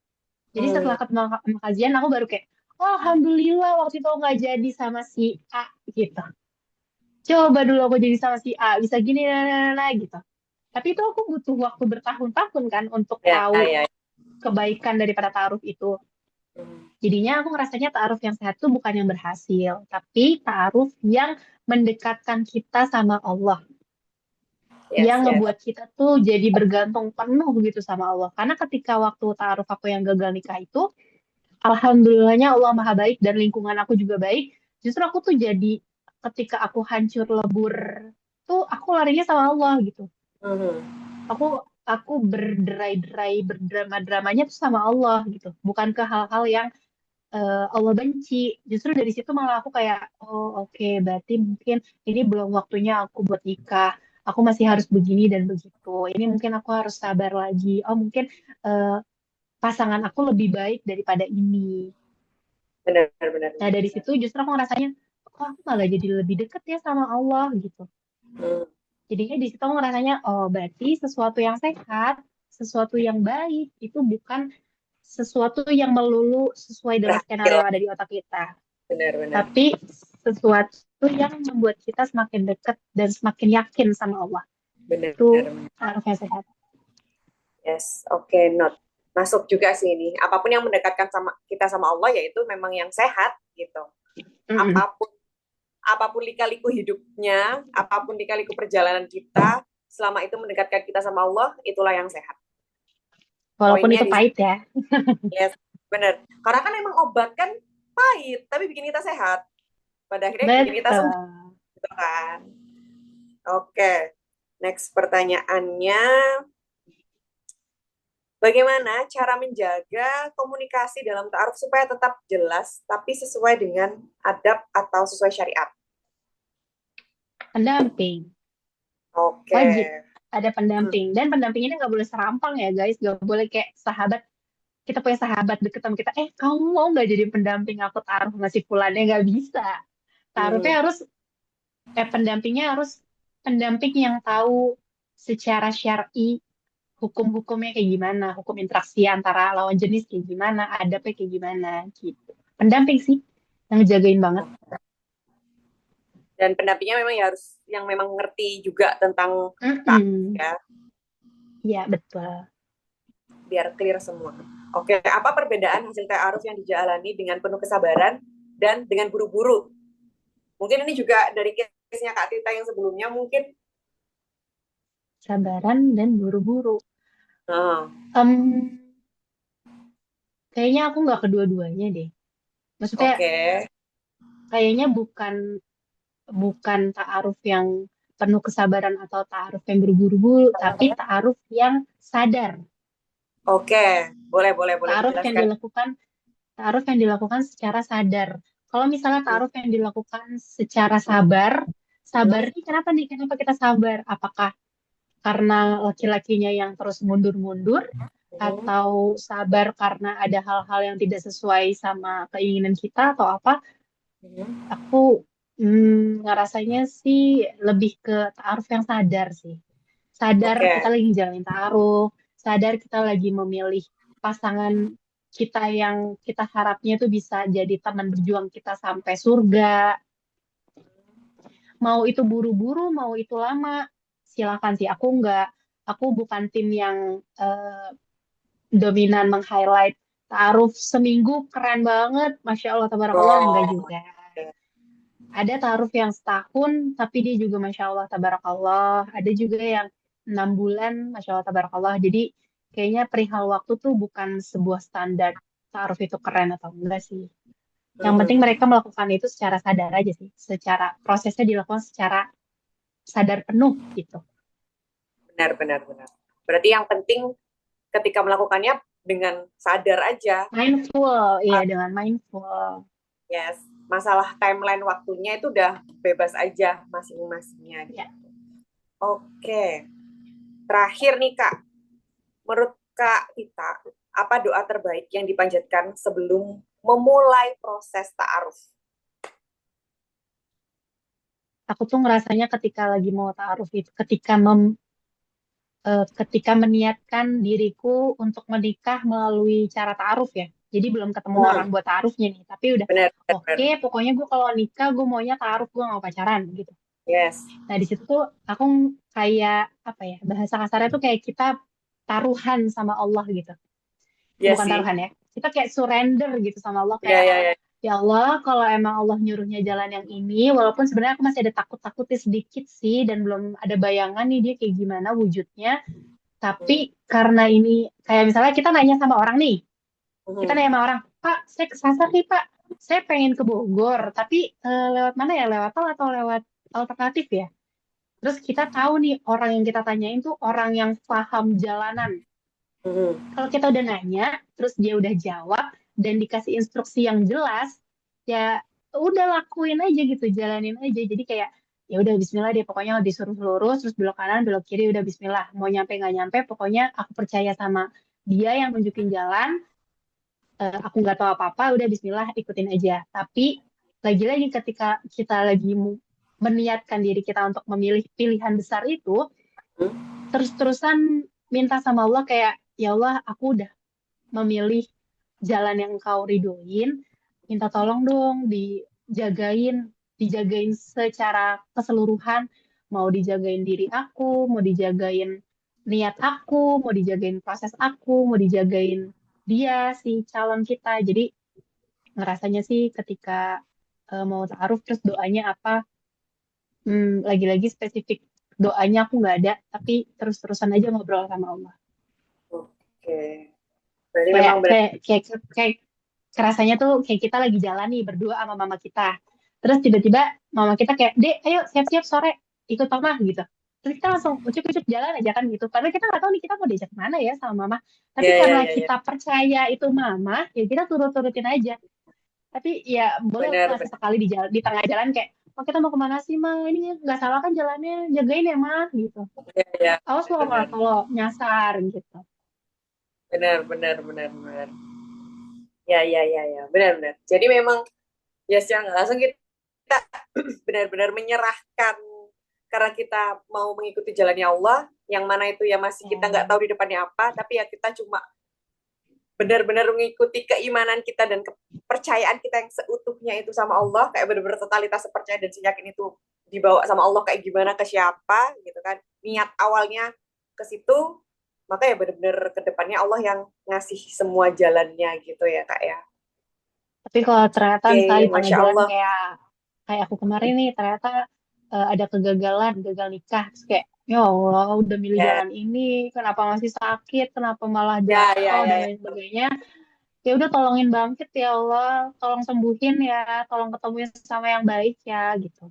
Jadi setelah ketemu sama Kazian, aku baru kayak, oh, alhamdulillah waktu itu nggak jadi sama si A gitu. coba dulu aku jadi sama si A, bisa gini, nah, gitu. Tapi itu aku butuh waktu bertahun-tahun kan untuk Ya, tahu ya. kebaikan daripada ta'aruf itu. Hmm. Jadinya aku ngerasanya ta'aruf yang sehat tuh bukan yang berhasil, tapi ta'aruf yang mendekatkan kita sama Allah, Yes, yang yes. ngebuat kita tuh jadi bergantung penuh gitu sama Allah. Karena ketika waktu ta'aruf aku yang gagal nikah itu, alhamdulillahnya Allah maha baik dan lingkungan aku juga baik. Justru aku tuh jadi ketika aku hancur lebur tuh aku larinya sama Allah gitu. Mhm. Aku berderai-derai berdrama-dramanya tuh sama Allah gitu. Bukan ke hal-hal yang Allah benci. Justru dari situ malah aku kayak, oh oke, berarti mungkin ini belum waktunya aku buat nikah. Aku masih harus begini dan begitu. Ini mungkin aku harus sabar lagi. Oh mungkin eh, pasangan aku lebih baik daripada ini. Benar, benar, Nah benar. dari situ justru aku ngerasanya, kok aku malah jadi lebih deket ya sama Allah gitu. Hmm. Jadinya di situ aku ngerasanya, oh berarti sesuatu yang sehat, sesuatu yang baik, itu bukan sesuatu yang melulu sesuai dengan skenario Berhasil. yang ada di otak kita. Benar, benar. Tapi sesuatu yang membuat kita semakin dekat dan semakin yakin sama Allah. Benar, Itu benar. harusnya sehat. Yes, oke, not. Masuk juga sih ini. Apapun yang mendekatkan sama kita sama Allah yaitu memang yang sehat gitu. Mm-mm. Apapun lika-liku hidupnya, apapun lika-liku perjalanan kita, selama itu mendekatkan kita sama Allah, itulah yang sehat. Walaupun Poinnya itu di pahit ya. yes, benar. Karena kan emang obat kan pahit, tapi bikin kita sehat. Pada akhirnya bikin kita sembuh, Betul. gitu kan. Oke, next pertanyaannya. Bagaimana cara menjaga komunikasi dalam ta'aruf supaya tetap jelas, tapi sesuai dengan adab atau sesuai syariat? Pendamping. Oke. Wajib ada pendamping. Dan pendamping ini nggak boleh serampang ya guys. Nggak boleh kayak sahabat. Kita punya sahabat deket sama kita. Kamu mau nggak jadi pendamping aku taruh ngasih fulannya? Nggak bisa. Taruhnya Hmm. harus, pendampingnya harus pendamping yang tahu secara syar'i hukum-hukumnya kayak gimana, hukum interaksi antara lawan jenis kayak gimana, adabnya kayak gimana gitu. Pendamping sih yang jagain banget. Dan pendampingnya memang ya harus yang memang ngerti juga tentang Mm-mm. ya, Iya betul. biar clear semua. Oke, apa perbedaan hasil ta'aruf yang dijalani dengan penuh kesabaran dan dengan buru-buru? Mungkin ini juga dari case-nya Kak Tita yang sebelumnya mungkin. Sabaran dan buru-buru. Nah, Em, Kayaknya aku nggak kedua-duanya deh. Maksudnya oke. kayaknya bukan bukan ta'aruf yang penuh kesabaran atau ta'aruf yang buru-buru, tapi ta'aruf yang sadar. Oke, boleh Ta'aruf yang dijelaskan. dilakukan ta'aruf yang dilakukan secara sadar. Kalau misalnya ta'aruf yang dilakukan secara sabar, sabar Hmm. ini kenapa nih? Kenapa kita sabar? Apakah karena laki-lakinya yang terus mundur-mundur, Hmm. atau sabar karena ada hal-hal yang tidak sesuai sama keinginan kita atau apa? Hmm. Aku ngerasanya sih lebih ke ta'aruf yang sadar sih. Sadar kita Oke. lagi jalanin ta'aruf, sadar kita lagi memilih pasangan kita yang kita harapnya tuh bisa jadi teman berjuang kita sampai surga. Mau itu buru-buru, mau itu lama, silakan sih. Aku bukan tim yang dominan meng-highlight ta'aruf seminggu keren banget, Masya Allah, tabarakallah, enggak Oh, juga. Ada ta'aruf yang setahun, tapi dia juga Masya Allah, tabarakallah. Ada juga yang 6 bulan, Masya Allah, tabarakallah. Jadi kayaknya perihal waktu tuh bukan sebuah standar ta'aruf itu keren atau enggak sih. Yang penting hmm. mereka melakukan itu secara sadar aja sih. Secara prosesnya dilakukan secara sadar penuh gitu. Benar. Berarti yang penting ketika melakukannya dengan sadar aja. Mindful, iya dengan mindful. Yes, masalah timeline waktunya itu udah bebas aja masing-masingnya. Ya. Oke, terakhir nih Kak, menurut Kak Tita, apa doa terbaik yang dipanjatkan sebelum memulai proses ta'aruf? Aku tuh ngerasanya ketika lagi mau ta'aruf itu, ketika meniatkan diriku untuk menikah melalui cara ta'aruf ya. Jadi belum ketemu orang Hmm, buat ta'arufnya nih, tapi udah benar. oke, pokoknya gue kalau nikah gue maunya ta'aruf, gue gak mau pacaran gitu. Yes. Nah, di situ tuh aku kayak apa ya, bahasa kasarnya tuh kayak kita taruhan sama Allah gitu. Iya Bukan sih. taruhan ya. Kita kayak surrender gitu sama Allah Iya, kayak iya, iya. ya Allah, kalau emang Allah nyuruhnya jalan yang ini, walaupun sebenarnya aku masih ada takut-takutnya sedikit sih dan belum ada bayangan nih dia kayak gimana wujudnya. Hmm. Tapi karena ini kayak misalnya kita nanya sama orang nih, kita Mhm. nanya sama orang, Pak, saya kesasar nih Pak, saya pengen ke Bogor, tapi lewat mana ya? Lewat tol atau lewat alternatif ya? Terus kita tahu nih orang yang kita tanyain tuh orang yang paham jalanan. Mhm. Kalau kita udah nanya, terus dia udah jawab dan dikasih instruksi yang jelas, ya udah lakuin aja gitu, jalanin aja. Jadi kayak ya udah Bismillah deh, pokoknya disuruh lurus, terus belok kanan, belok kiri, udah Bismillah. Mau nyampe nggak nyampe, pokoknya aku percaya sama dia yang nunjukin jalan. Aku nggak tahu apa-apa, udah Bismillah ikutin aja. Tapi lagi-lagi ketika kita lagi meniatkan diri kita untuk memilih pilihan besar itu, terus-terusan minta sama Allah kayak, ya Allah, aku udah memilih jalan yang engkau ridhoin, minta tolong dong dijagain secara keseluruhan, mau dijagain diri aku, mau dijagain niat aku, mau dijagain proses aku, mau dijagain dia si calon kita. Jadi ngerasanya sih ketika mau taaruf terus doanya apa, lagi-lagi spesifik doanya aku nggak ada, tapi terus-terusan aja ngobrol sama Allah. Oke. Berarti Kayak memang benar. kayak kayak kayak kerasanya tuh kayak kita lagi jalan nih berdua sama mama kita. Terus tiba-tiba mama kita kayak, Dek, ayo siap-siap sore ikut mama gitu. Terus kita langsung ucup-ucup jalan aja kan gitu. Padahal kita nggak tahu nih kita mau diajak kemana ya sama mama. Tapi Ya, ya, karena ya, ya. kita percaya itu mama, ya kita turut-turutin aja. Tapi ya boleh Benar, lah benar. sesekali di tengah jalan kayak, oh kita mau kemana sih ma? Ini nggak salah kan jalannya, jagain ya ma gitu. Ya, ya. Awas loh ma Benar. kalau nyasar gitu. Benar, benar, benar, benar. Ya, ya, ya, ya. Benar, benar. Jadi memang ya secara nggak langsung kita benar-benar menyerahkan karena kita mau mengikuti jalannya Allah, yang mana itu ya masih kita nggak tahu Hmm. di depannya apa, tapi ya kita cuma benar-benar mengikuti keimanan kita dan kepercayaan kita yang seutuhnya itu sama Allah, kayak benar-benar totalitas percaya dan yakin itu dibawa sama Allah kayak gimana ke siapa gitu kan. Niat awalnya ke situ, maka ya benar-benar ke depannya Allah yang ngasih semua jalannya gitu ya Kak ya. Tapi kalau ternyata misalnya Oke, di tengah Masya jalan Allah. kayak kayak aku kemarin nih ternyata ada kegagalan, gagal nikah. Terus kayak ya Allah udah milih Ya, jalan ini, kenapa masih sakit, kenapa malah ya, ya, jatuh dan ya, ya. lain sebagainya. Ya udah tolongin bangkit ya Allah, tolong sembuhin ya, tolong ketemuin sama yang baik ya gitu.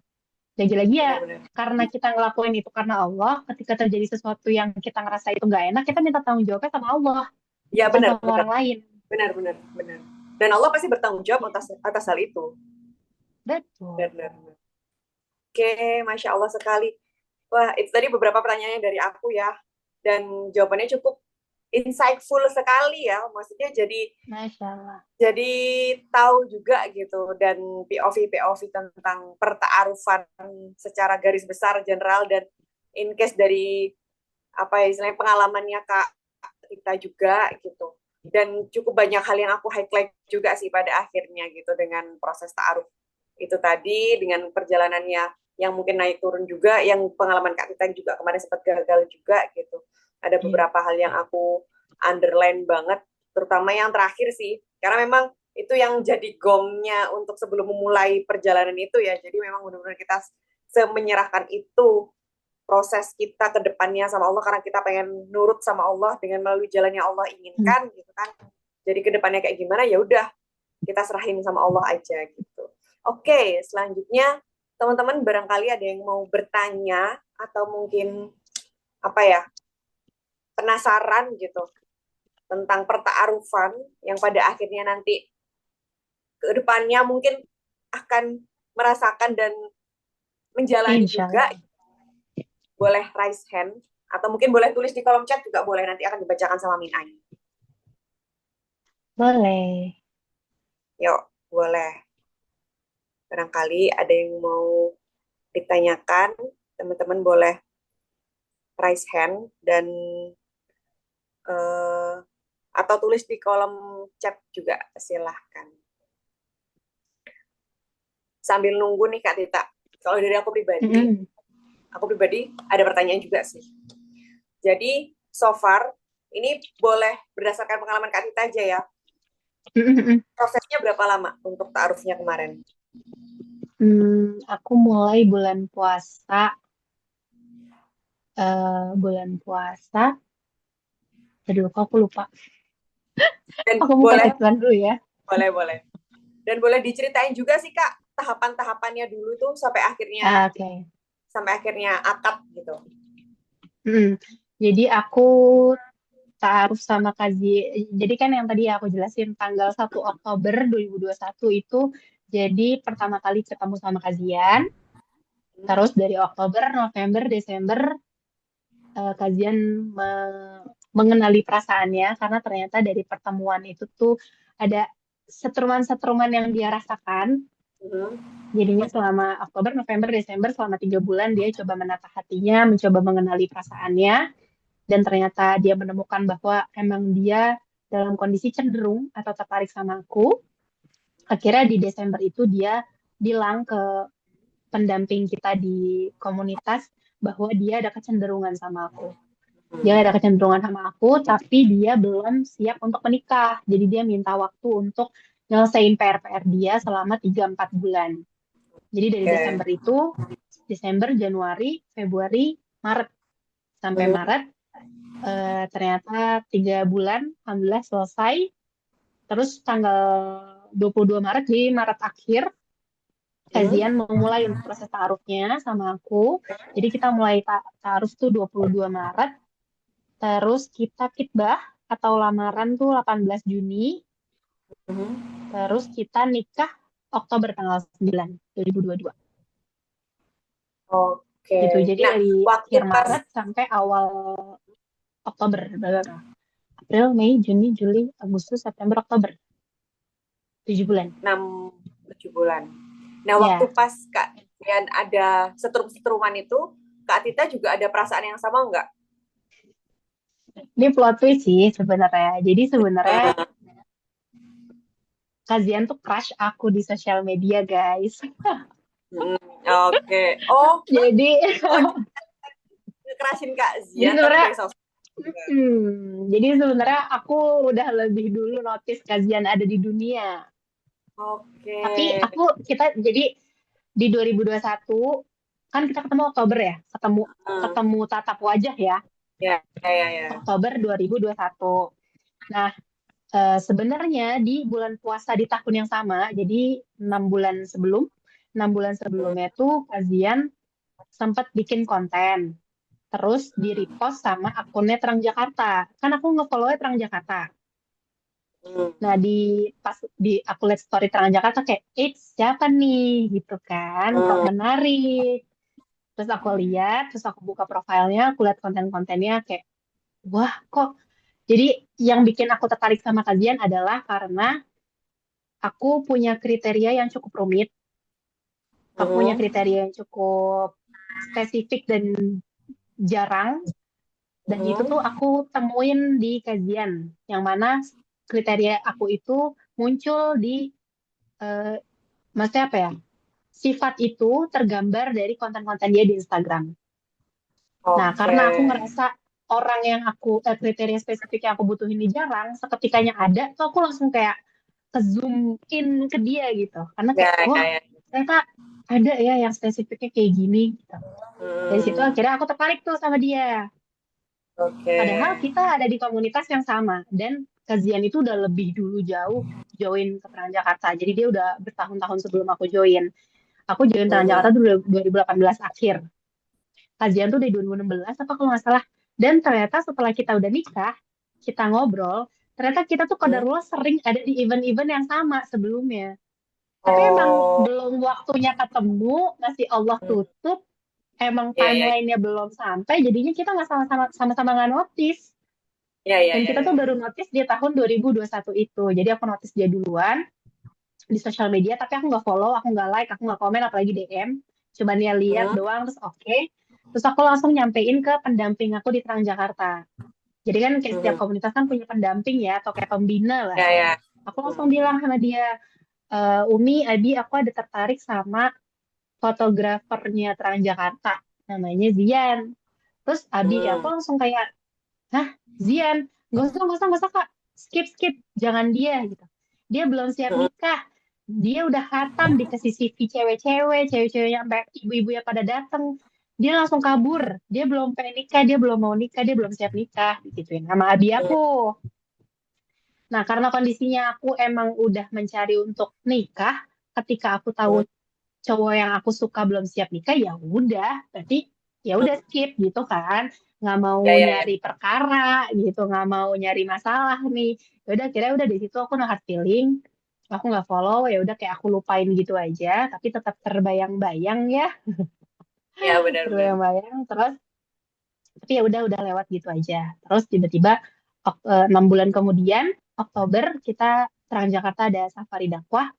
Lagi-lagi ya Benar-benar. karena kita ngelakuin itu karena Allah, ketika terjadi sesuatu yang kita ngerasa itu nggak enak, kita minta tanggung jawabnya sama Allah, Ya, bukan benar, sama benar. orang lain. Benar, benar, benar. Dan Allah pasti bertanggung jawab atas hal itu. Betul. Benar, benar. Oke, Masya Allah sekali. Wah, itu tadi beberapa pertanyaan dari aku ya. Dan jawabannya cukup insightful sekali ya. Maksudnya Masya Allah. jadi tahu juga gitu. Dan POV tentang pertaarufan secara garis besar general dan in case dari apa ya istilahnya pengalamannya Kak kita juga gitu. Dan cukup banyak hal yang aku highlight juga sih pada akhirnya gitu dengan proses ta'aruf itu tadi dengan perjalanannya yang mungkin naik turun juga, yang pengalaman Kak Tita juga kemarin sempat gagal juga gitu. Ada Iya. beberapa hal yang aku underline banget, terutama yang terakhir sih, karena memang itu yang jadi gongnya untuk sebelum memulai perjalanan itu ya. Jadi memang benar-benar kita semenyerahkan itu proses kita ke depannya sama Allah karena kita pengen nurut sama Allah dengan melalui jalan yang Allah Hmm. inginkan gitu kan. Jadi ke depannya kayak gimana ya udah kita serahin sama Allah aja gitu. Oke, selanjutnya teman-teman barangkali ada yang mau bertanya atau mungkin apa ya penasaran gitu tentang pertaarufan yang pada akhirnya nanti ke depannya mungkin akan merasakan dan menjalani Insya juga, Allah. boleh raise hand atau mungkin boleh tulis di kolom chat juga boleh, nanti akan dibacakan sama Minai. Boleh. Yuk, boleh. Barangkali ada yang mau ditanyakan, teman-teman boleh raise hand dan atau tulis di kolom chat juga silahkan. Sambil nunggu nih Kak Tita. Kalau dari Mm-mm. aku pribadi ada pertanyaan juga sih. Jadi so far ini boleh berdasarkan pengalaman Kak Tita aja ya. Mm-mm. Prosesnya berapa lama untuk ta'arufnya kemarin? Aku mulai bulan puasa, bulan puasa. Aduh, kok aku lupa. Dan Aku buka boleh catatan dulu ya. boleh. Dan boleh diceritain juga sih Kak tahapan-tahapannya dulu tuh Oke. sampai akhirnya akad gitu. Jadi aku taaruf sama kazi. Jadi kan yang tadi aku jelasin tanggal 1 Oktober 2021 itu jadi pertama kali ketemu sama kazian. Terus dari Oktober, November, Desember kazian mengenali perasaannya karena ternyata dari pertemuan itu tuh ada setruman-setruman yang dia rasakan. Jadinya selama Oktober, November, Desember selama 3 bulan dia coba menata hatinya, mencoba mengenali perasaannya, dan ternyata dia menemukan bahwa emang dia dalam kondisi cenderung atau tertarik sama aku. Akhirnya di Desember itu dia bilang ke pendamping kita di komunitas bahwa dia ada kecenderungan sama aku. Dia ada kecenderungan sama aku, tapi dia belum siap untuk menikah. Jadi dia minta waktu untuk nyelesain PR-PR dia selama 3-4 bulan. Jadi dari Desember itu, Desember, Januari, Februari, Maret. Sampai Maret, ternyata 3 bulan, alhamdulillah selesai. Terus tanggal 22 Maret, di Maret akhir, kazian memulai untuk proses ta'arufnya sama aku. Jadi kita mulai ta'aruf tuh 22 Maret. Terus kita kitbah atau lamaran tuh 18 Juni. Terus kita nikah Oktober tanggal 9, 2022. Oke. Gitu. Jadi Nah, dari waktu akhir pas Maret sampai awal Oktober. April, Mei, Juni, Juli, Agustus, September, Oktober. 7 bulan. 7 bulan. Nah, waktu Ya, pas Kak Dian ada setrum-setruman itu, Kak Tita juga ada perasaan yang sama nggak? ini plot twist sih sebenarnya. Jadi sebenarnya kazian tuh crush aku di sosial media, guys. Oke. Oh, Jadi, ngekerasin Kak jadi Zian tapi sebenarnya, dari sosmed juga. jadi sebenarnya aku udah lebih dulu notice kazian ada di dunia. Oke. Tapi jadi di 2021 kan kita ketemu Oktober ya, ketemu tatap wajah ya, Ya. Oktober 2021. Nah, sebenarnya di bulan puasa di tahun yang sama, jadi 6 bulan sebelumnya tuh kazian sempat bikin konten, terus di repost sama akunnya Terang Jakarta. Kan aku nge-follow-nya Terang Jakarta. Nah, pas di aku lihat story Terang Jakarta kayak, siapa nih gitu kan, kok menarik. Terus aku lihat, terus aku buka profilnya, aku lihat konten-kontennya kayak, wah kok. Jadi yang bikin aku tertarik sama kajian adalah karena aku punya kriteria yang cukup rumit, aku punya kriteria yang cukup spesifik dan jarang, dan itu tuh aku temuin di kajian, yang mana kriteria aku itu muncul di, maksudnya apa ya, sifat itu tergambar dari konten-konten dia di Instagram. Nah, Oke. karena aku ngerasa orang yang kriteria spesifik yang aku butuhin ini jarang, seketikanya ada, tuh aku langsung kayak ke zoom in ke dia gitu. Karena kayak, wah, ternyata ada ya yang spesifiknya kayak gini gitu. Dari situ akhirnya aku tertarik tuh sama dia. Oke. Padahal kita ada di komunitas yang sama, dan kajian itu udah lebih dulu jauh join ke Trans Jakarta. Jadi dia udah bertahun-tahun sebelum aku join. Aku join Trans Jakarta tuh 2018 akhir. Kajian tuh dari 2016 apa kalau nggak salah. Dan ternyata setelah kita udah nikah, kita ngobrol, ternyata kita tuh qadarullah sering ada di event-event yang sama sebelumnya. Tapi emang belum waktunya ketemu, masih Allah tutup, emang timeline-nya belum sampai, jadinya kita nggak sama-sama nggak notice. Dan kita tuh baru notice di tahun 2021 itu. Jadi aku notice dia duluan di sosial media, tapi aku nggak follow, aku nggak like, aku nggak komen, apalagi DM. Coba dia lihat doang, terus oke. Terus aku langsung nyampein ke pendamping aku di Trans Jakarta. Jadi kan kayak setiap komunitas kan punya pendamping ya, atau kayak pembina lah. Aku langsung bilang sama dia, Umi, Abi, aku ada tertarik sama fotografernya Transjakarta, namanya Zian. Terus aku langsung kayak, hah, Zian, nggak usah Kak, skip, jangan dia gitu. Dia belum siap nikah, dia udah khatam dikasih CV cewek-ceweknya sampai ibu-ibu yang pada datang. Dia langsung kabur, dia belum pengen nikah, dia belum mau nikah, dia belum siap nikah, gituin sama abi aku. Nah, karena kondisinya aku emang udah mencari untuk nikah, ketika aku tahu cowok yang aku suka belum siap nikah, ya udah, berarti ya udah skip gitu kan, nggak mau Ya, ya, ya. nyari perkara gitu, nggak mau nyari masalah nih. Ya udah, kira udah di situ aku no hard feeling, aku nggak follow, ya udah kayak aku lupain gitu aja, tapi tetap terbayang-bayang ya, Ya, benar-benar. terbayang-bayang terus, tapi ya udah lewat gitu aja. Terus tiba-tiba 6 bulan kemudian, Oktober, kita Transjakarta ada safari dakwah,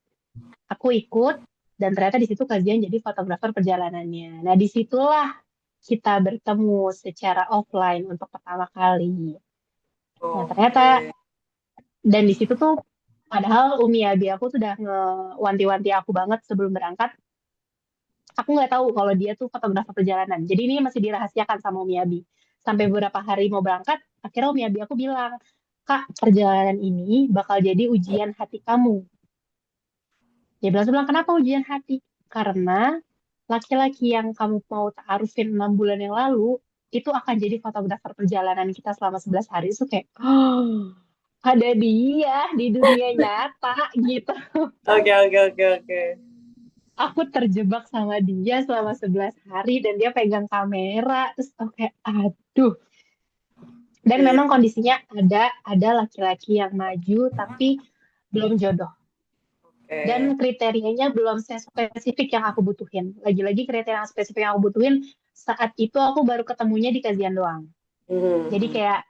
aku ikut, dan ternyata di situ kajian jadi fotografer perjalanannya. Nah, disitulah kita bertemu secara offline untuk pertama kali. Nah, ternyata, Oke. dan di situ tuh, padahal Umi Abi aku tuh udah ngewanti-wanti aku banget sebelum berangkat. Aku nggak tahu kalau dia tuh fotografer perjalanan. Jadi ini masih dirahasiakan sama Umi Abi. Sampai beberapa hari mau berangkat, akhirnya Umi Abi aku bilang, Kak, perjalanan ini bakal jadi ujian hati kamu. Dia bilang, kenapa ujian hati? Karena laki-laki yang kamu mau ta'arufin 6 bulan yang lalu, itu akan jadi fotografer perjalanan kita selama 11 hari. Itu kayak, oh, ada dia di dunia nyata gitu. Oke, oke, oke, oke. Aku terjebak sama dia selama 11 hari dan dia pegang kamera. Terus oke, aduh. Dan Iya, iya. memang kondisinya ada laki-laki yang maju tapi belum jodoh. Dan Oke. kriterianya belum spesifik yang aku butuhin. Lagi-lagi kriteria yang spesifik yang aku butuhin saat itu aku baru ketemunya di kajian doang. Jadi Mhm. kayak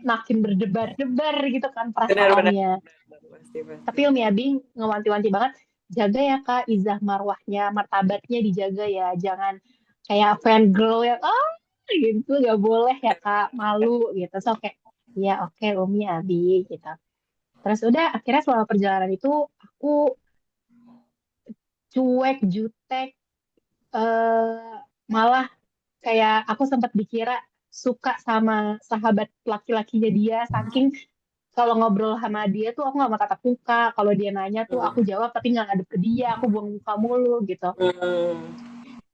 makin berdebar-debar gitu kan Benar-benar. perasaannya. Pasti, pasti. Tapi Umi Abi ngewanti-wanti banget, jaga ya Kak, izah marwahnya, martabatnya dijaga ya. Jangan kayak fan girl yang gitu, gak boleh ya Kak, malu gitu. So kayak, ya oke Umi Abi gitu. Terus udah akhirnya selama perjalanan itu aku cuek, jutek, eh malah kayak aku sempat dikira suka sama sahabat laki-lakinya dia, saking kalau ngobrol sama dia tuh aku nggak mau tatap muka, kalau dia nanya tuh aku Mhm. jawab tapi nggak ngadep ke dia, aku buang muka mulu gitu. Mhm.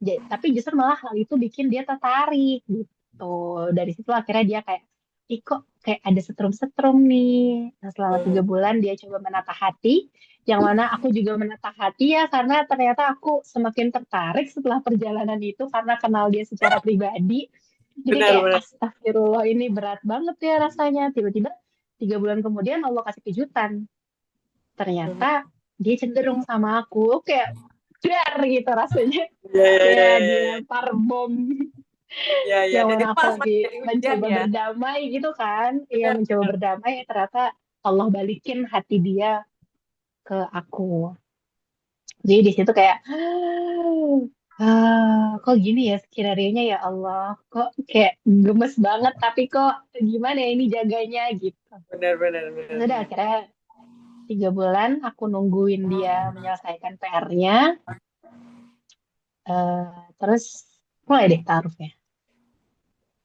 Tapi justru malah hal itu bikin dia tertarik gitu. Dari situ akhirnya dia kayak, ih kok kayak ada setrum-setrum nih. Nah, selama 3 bulan dia coba menata hati, yang mana aku juga menata hati ya, karena ternyata aku semakin tertarik setelah perjalanan itu karena kenal dia secara pribadi. Jadi kayak Benar-benar. astagfirullah, ini berat banget ya rasanya. Tiba-tiba 3 bulan kemudian Allah kasih kejutan. Ternyata dia cenderung sama aku. Kayak dar gitu rasanya. Ya, ya, ya, Kayak ya, ya. dilempar bom. Ya, ya. Yang Dan mana itu aku malah lagi jadi ujian mencoba ya. berdamai gitu kan. Iya, Benar, mencoba benar. berdamai, ternyata Allah balikin hati dia ke aku. Jadi di situ kayak kok gini ya skenario-nya ya Allah, kok kayak gemes banget tapi kok gimana ya ini jaganya gitu. Benar, benar, Terus benar. udah akhirnya 3 bulan aku nungguin dia menyelesaikan PR-nya, terus mulai deh taruhnya.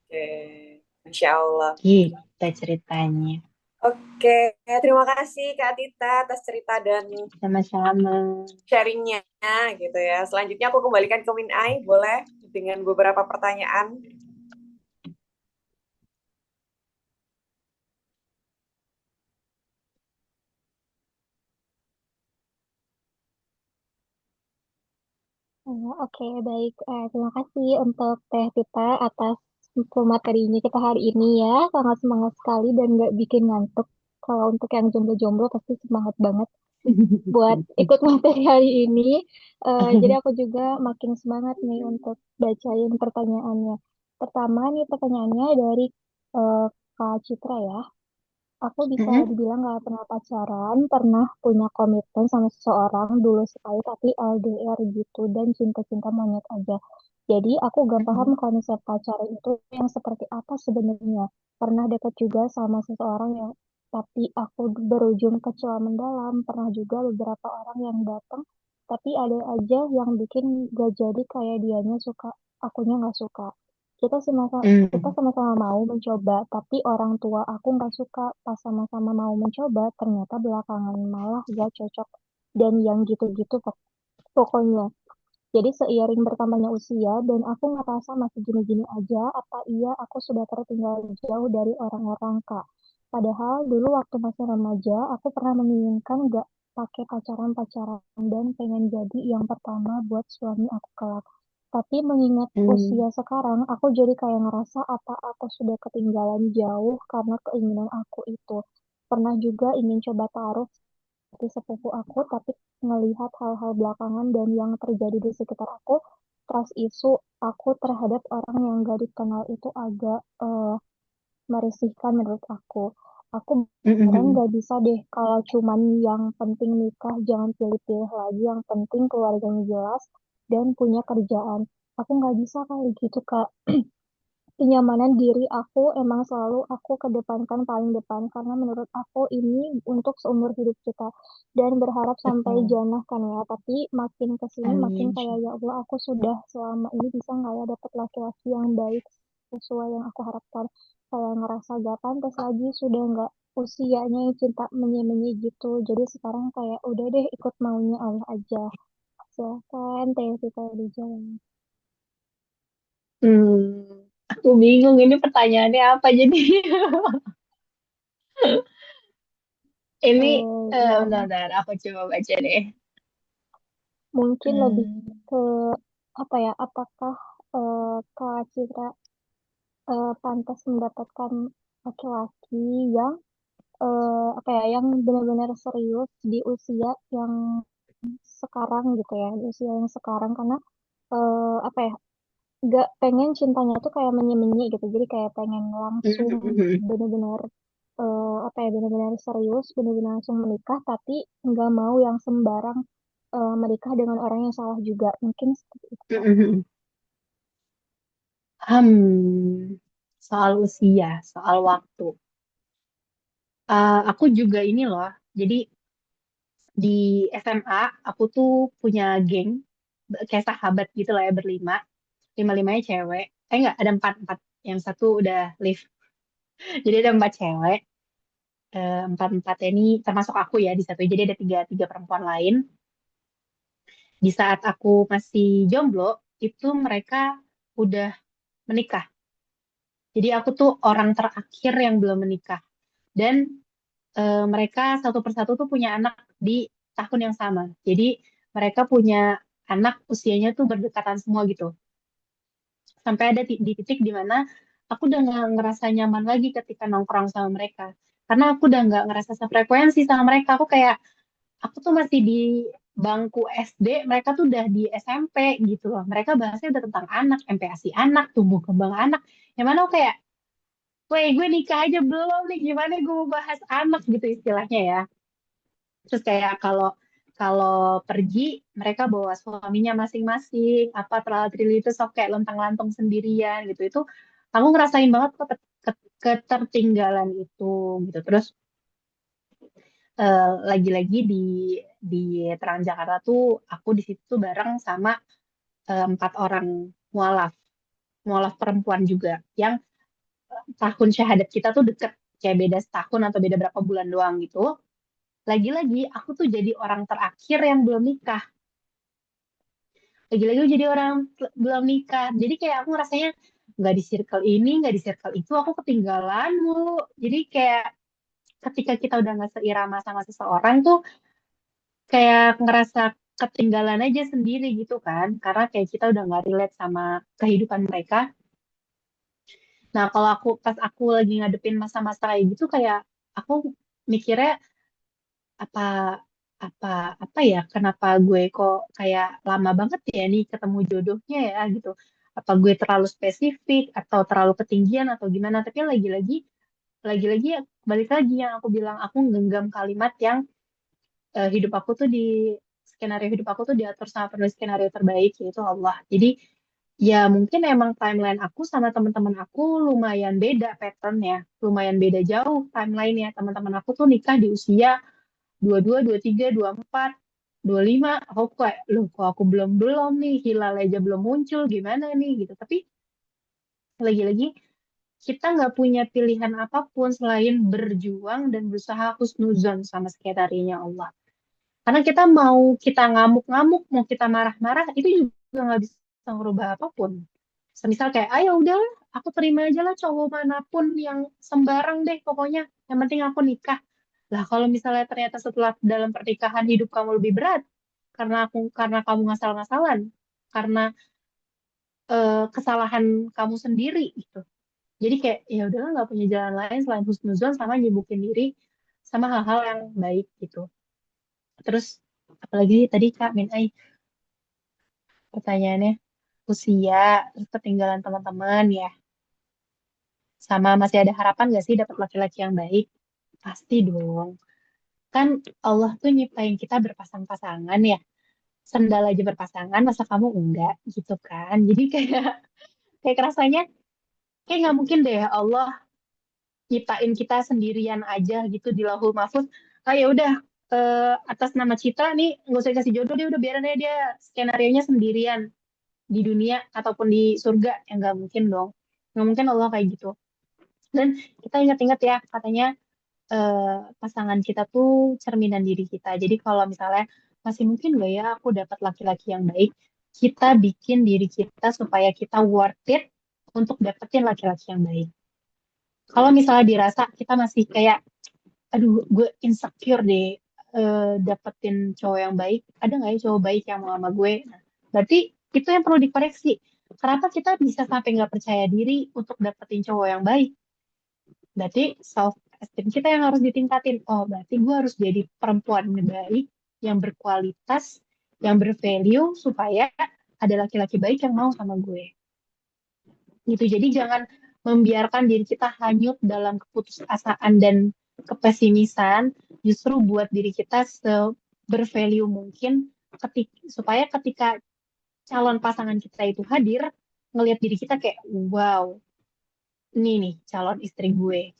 Oke. Masya Allah. Gitu ceritanya. Oke, terima kasih Kak Tita atas cerita dan Sama-sama. sharingnya gitu ya. Selanjutnya aku kembalikan ke Minai, boleh dengan beberapa pertanyaan. Oke, baik. Terima kasih untuk Teh Tita atas materinya kita hari ini ya. Sangat semangat sekali dan nggak bikin ngantuk. Kalau untuk yang jomblo-jomblo pasti semangat banget buat ikut materi hari ini. Jadi aku juga makin semangat nih untuk bacain pertanyaannya. Pertama nih pertanyaannya dari eh, Kak Citra ya. Aku bisa Mm-mm. dibilang gak pernah pacaran, pernah punya komitmen sama seseorang dulu sekali, tapi LDR gitu, dan cinta-cinta monyet aja. Jadi aku gak paham Mm-mm. konsep pacaran itu yang seperti apa sebenarnya. Pernah dekat juga sama seseorang yang, tapi aku berujung kecewa mendalam. Pernah juga beberapa orang yang datang Tapi ada aja yang bikin gak jadi kayak dianya suka, akunya nggak suka. Kita Hmm. sama-sama mau mencoba, tapi orang tua aku nggak suka. Pas sama-sama mau mencoba, ternyata belakangan malah gak cocok. Dan yang gitu-gitu pokoknya. Jadi seiring bertambahnya usia dan aku ngerasa masih gini-gini aja, apa iya aku sudah tertinggal jauh dari orang-orang, Kak? Padahal dulu waktu masih remaja, aku pernah menginginkan gak pakai pacaran-pacaran dan pengen jadi yang pertama buat suami aku kelak. Tapi mengingat Hmm. usia sekarang, aku jadi kayak ngerasa apa aku sudah ketinggalan jauh karena keinginan aku itu. Pernah juga ingin coba taruh seperti sepupu aku, tapi melihat hal-hal belakangan dan yang terjadi di sekitar aku, trust isu aku terhadap orang yang gak dikenal itu agak merisihkan menurut aku. Aku beneran Hmm. gak bisa deh kalau cuman yang penting nikah, jangan pilih-pilih lagi, yang penting keluarganya jelas dan punya kerjaan. Aku nggak bisa kayak gitu, Kak. Kenyamanan diri aku emang selalu aku kedepankan paling depan karena menurut aku ini untuk seumur hidup kita dan berharap sampai Betul. jannah kan ya, tapi makin kesini makin Amin. kayak ya Allah, aku sudah selama ini bisa nggak ya dapet laki-laki yang baik sesuai yang aku harapkan. Kayak ngerasa gak pantas lagi, sudah nggak usianya yang cinta menye-menye gitu, jadi sekarang kayak udah deh ikut maunya Allah aja. Silakan teh kita di jalan. Aku bingung ini pertanyaannya apa jadi. Ini Ya bentar, aku coba baca deh. mungkin lebih Hmm. ke apa ya, apakah Kak Citra pantas mendapatkan laki-laki yang apa ya, yang benar-benar serius di usia yang sekarang gitu ya, di usia yang sekarang karena apa ya, gak pengen cintanya tuh kayak menye-menye gitu, jadi kayak pengen langsung benar-benar apa ya, benar-benar serius, benar-benar langsung menikah, tapi nggak mau yang sembarang menikah dengan orang yang salah juga, mungkin seperti itu, Kak. Hmm, soal usia, soal waktu. Aku juga ini loh. Jadi di SMA aku tuh punya geng, kayak sahabat gitu lah ya berlima, lima-limanya cewek. Enggak, ada empat. Yang satu udah live. Jadi ada empat cewek. Empat-empat ini termasuk aku ya di satu. Jadi ada tiga perempuan lain. Di saat aku masih jomblo, itu mereka udah menikah. Jadi aku tuh orang terakhir yang belum menikah. Dan mereka satu persatu tuh punya anak di tahun yang sama. Jadi mereka punya anak usianya tuh berdekatan semua gitu. Sampai ada di titik di mana aku udah nggak ngerasa nyaman lagi ketika nongkrong sama mereka. Karena aku udah nggak ngerasa sefrekuensi sama mereka. Aku kayak, aku tuh masih di bangku SD, mereka tuh udah di SMP gitu loh. Mereka bahasnya udah tentang anak, MPASI anak, tumbuh kembang anak. Yang mana aku kayak, weh gue nikah aja belum nih, gimana gue mau bahas anak gitu istilahnya ya. Terus kayak kalau kalau pergi mereka bawa suaminya masing-masing, apa trili itu sok kayak lontang-lantung sendirian gitu. Itu aku ngerasain banget kok ketertinggalan itu gitu. Terus lagi-lagi di Trans Jakarta tuh aku di situ tuh bareng sama empat orang mualaf, mualaf perempuan juga yang tahun syahadat kita tuh deket, kayak beda setahun atau beda berapa bulan doang gitu. Lagi-lagi aku tuh jadi orang terakhir yang belum nikah. Lagi-lagi aku jadi orang belum nikah. Jadi kayak aku rasanya nggak di circle ini, nggak di circle itu, aku ketinggalan mulu. Jadi kayak ketika kita udah nggak seirama sama seseorang tuh kayak ngerasa ketinggalan aja sendiri gitu kan. Karena kayak kita udah nggak relate sama kehidupan mereka. Nah kalau pas aku lagi ngadepin masa-masa kayak gitu, kayak aku mikirnya apa apa apa ya, kenapa gue kok kayak lama banget ya nih ketemu jodohnya ya gitu, apa gue terlalu spesifik atau terlalu ketinggian atau gimana. Tapi lagi-lagi ya, balik lagi yang aku bilang, aku genggam kalimat yang hidup aku tuh skenario hidup aku tuh diatur sama penulis skenario terbaik, yaitu Allah. Jadi ya mungkin emang timeline aku sama teman-teman aku lumayan beda patternnya, lumayan beda jauh timelinenya. Teman-teman aku tuh nikah di usia 22, 23, 24. 25, aku kayak, loh kok aku belum nih, hilal aja belum muncul, gimana nih gitu. Tapi lagi-lagi kita nggak punya pilihan apapun selain berjuang dan berusaha husnuzon sama sekretarinya Allah. Karena kita ngamuk-ngamuk, mau kita marah-marah, itu juga nggak bisa merubah apapun. Semisal kayak, ayo udahlah, aku terima aja lah cowok manapun yang sembarang deh pokoknya. Yang penting aku nikah. Lah kalau misalnya ternyata setelah dalam pernikahan hidup kamu lebih berat, karena kamu ngasal-ngasalan, karena kesalahan kamu sendiri gitu. Jadi kayak ya udahlah nggak punya jalan lain selain husnuzon sama nyibukin diri sama hal-hal yang baik gitu. Terus apalagi tadi Kak Minai pertanyaannya usia, terus ketinggalan teman-teman ya, sama masih ada harapan gak sih dapat laki-laki yang baik? Pasti dong. Kan Allah tuh nyiptain kita berpasang-pasangan ya. Sendal aja berpasangan, masa kamu enggak gitu kan? Jadi kayak kayak rasanya kayak nggak mungkin deh Allah nyiptain kita sendirian aja gitu di Lauhul Mahfuz. Ah ya udah, atas nama Citra nih nggak usah kasih jodoh, dia udah biarin aja dia skenario nya sendirian di dunia ataupun di surga, yang nggak mungkin dong. Nggak mungkin Allah kayak gitu. Dan kita ingat-ingat ya katanya, pasangan kita tuh cerminan diri kita. Jadi kalau misalnya masih mungkin gak ya aku dapat laki-laki yang baik, kita bikin diri kita supaya kita worth it untuk dapetin laki-laki yang baik. Kalau misalnya dirasa kita masih kayak, aduh gue insecure deh, dapetin cowok yang baik, ada nggak ya cowok baik yang mau sama gue? Nah, berarti itu yang perlu dikoreksi. Kenapa kita bisa sampai nggak percaya diri untuk dapetin cowok yang baik? Berarti self esteem kita yang harus ditingkatin. Oh, berarti gue harus jadi perempuan yang baik, yang berkualitas, yang bervalue supaya ada laki-laki baik yang mau sama gue. Gitu. Jadi jangan membiarkan diri kita hanyut dalam keputusasaan dan kepesimisan. Justru buat diri kita bervalue mungkin supaya ketika calon pasangan kita itu hadir, ngelihat diri kita kayak, wow, ini nih calon istri gue.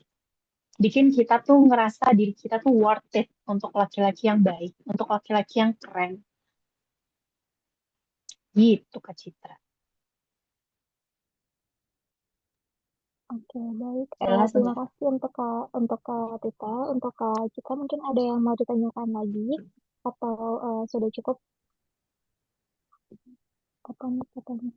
Bikin kita tuh ngerasa diri kita tuh worth it untuk laki-laki yang baik, untuk laki-laki yang keren. Gitu, Kak Citra. Oke, baik. Ella Terima sudah. kasih untuk Kak Tita, untuk Kak Cika. Mungkin ada yang mau ditanyakan lagi atau sudah cukup apa nih katanya?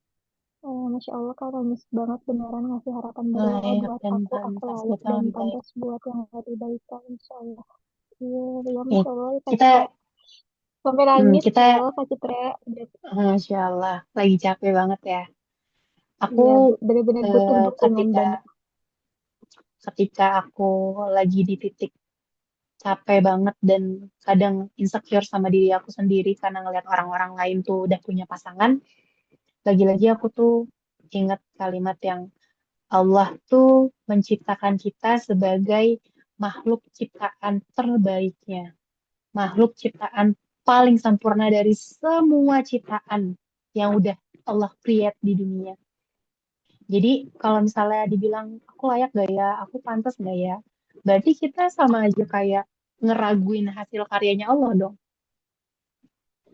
Masya Allah, Kak Ramis banget beneran ngasih harapan baru Layak buat dan aku. Aku pantas layak buat dan yang baik. pantas buat yang lebih baik, Kak. Insya Allah. Iya, ya, Eh, Masya Allah, ya, Kak Citra. kita, Sampai nangis kita, loh, Kak Citra. Masya Allah, lagi capek banget ya. Aku Iya, bener-bener butuh dukungan ketika banget. ketika aku lagi di titik capek banget dan kadang insecure sama diri aku sendiri karena ngeliat orang-orang lain tuh udah punya pasangan, lagi-lagi aku tuh ingat kalimat yang Allah tuh menciptakan kita sebagai makhluk ciptaan terbaiknya, makhluk ciptaan paling sempurna dari semua ciptaan yang udah Allah create di dunia. Jadi kalau misalnya dibilang aku layak gak ya, aku pantas gak ya, berarti kita sama aja kayak ngeraguin hasil karyanya Allah dong.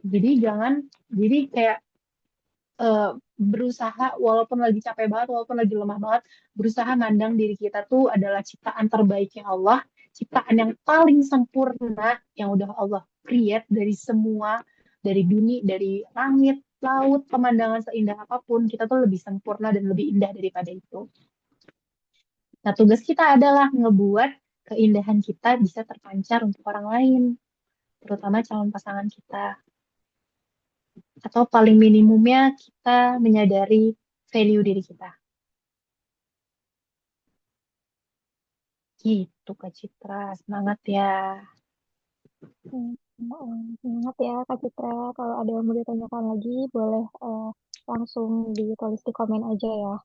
Jadi jangan, jadi kayak eh, berusaha walaupun lagi capek banget, walaupun lagi lemah banget, berusaha mandang diri kita tuh adalah ciptaan terbaiknya Allah, ciptaan yang paling sempurna yang udah Allah create dari semua, dari dunia, dari langit, laut, pemandangan seindah apapun, kita tuh lebih sempurna dan lebih indah daripada itu. Nah, tugas kita adalah ngebuat keindahan kita bisa terpancar untuk orang lain, terutama calon pasangan kita. Atau paling minimumnya kita menyadari value diri kita. Gitu, Kak Citra. Semangat ya. Ingat ya, Kak Citra. Kalau ada yang mau ditanyakan lagi, boleh langsung ditulis di komen aja ya.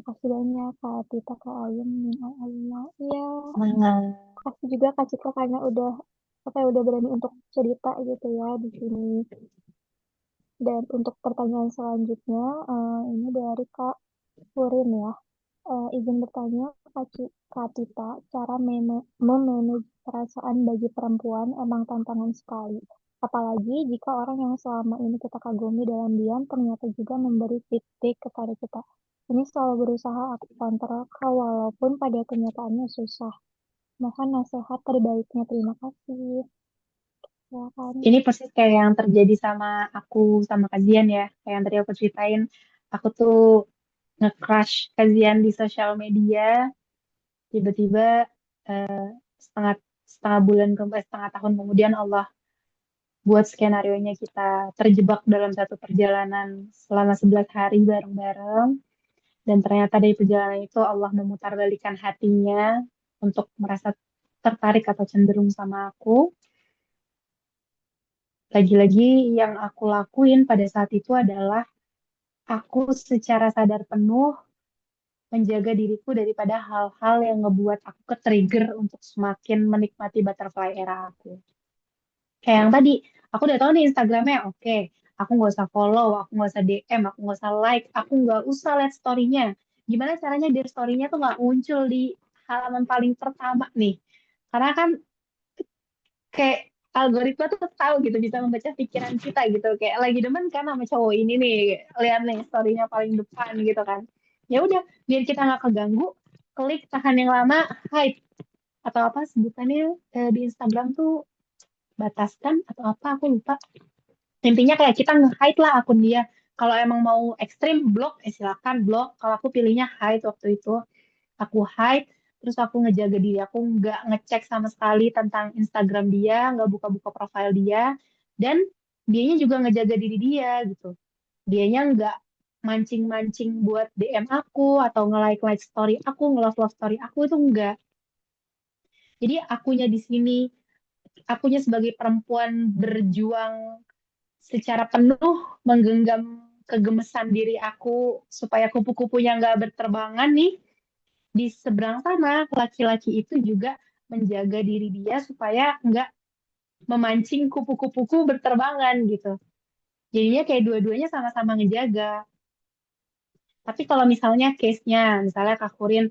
Makasih banyak, Kak Tita, Kak Ayun, Allah. Iya, Semangat. makasih juga Kak Citra karena udah berani untuk cerita gitu ya di sini. Dan untuk pertanyaan selanjutnya, ini dari Kak Furin ya. Izin bertanya, Kak Tita, cara memanage perasaan bagi perempuan emang tantangan sekali. Apalagi jika orang yang selama ini kita kagumi dalam diam ternyata juga memberi titik kepada kita. Ini selalu berusaha aku kontrol walaupun pada kenyataannya susah. Mohon nasihat terbaiknya. Terima kasih. Ya kan? Ini persis kayak yang terjadi sama aku sama Kazian ya. Kayak yang tadi aku ceritain, aku tuh nge-crush Kazian di sosial media. Tiba-tiba eh, setengah setengah bulan kemudian setengah tahun kemudian Allah buat skenario-nya kita terjebak dalam satu perjalanan selama 11 hari bareng-bareng. Dan ternyata dari perjalanan itu Allah memutarbalikkan hatinya untuk merasa tertarik atau cenderung sama aku. Lagi-lagi yang aku lakuin pada saat itu adalah aku secara sadar penuh menjaga diriku daripada hal-hal yang ngebuat aku ke-trigger untuk semakin menikmati butterfly era aku. Kayak yang tadi, aku udah tahu nih Instagramnya, oke. Aku nggak usah follow, aku nggak usah DM, aku nggak usah like, aku nggak usah lihat story-nya. Gimana caranya biar story-nya tuh nggak muncul di halaman paling pertama nih? Karena kan kayak algoritma tuh tahu gitu, bisa membaca pikiran kita gitu. Kayak lagi demen kan sama cowok ini nih, lihat nih story-nya paling depan gitu kan. Ya udah, biar kita nggak keganggu, klik tahan yang lama, hide atau apa sebutannya di Instagram tuh bataskan atau apa aku lupa. Intinya kayak kita nge-hide lah akun dia. Kalau emang mau ekstrim blok, silakan blok. Kalau aku pilihnya hide waktu itu. Aku hide, terus aku ngejaga diri aku nggak ngecek sama sekali tentang Instagram dia, nggak buka-buka profile dia, dan dianya juga ngejaga diri dia gitu. Dianya nggak mancing-mancing buat DM aku atau nge-like story aku, nge-love story aku itu enggak. Jadi akunya di sini, akunya sebagai perempuan berjuang secara penuh menggenggam kegemesan diri aku supaya kupu-kupunya nggak berterbangan nih. Di seberang sana, laki-laki itu juga menjaga diri dia supaya nggak memancing kupu-kupuku berterbangan gitu. Jadinya kayak dua-duanya sama-sama ngejaga. Tapi kalau misalnya case-nya, misalnya Kak Kurin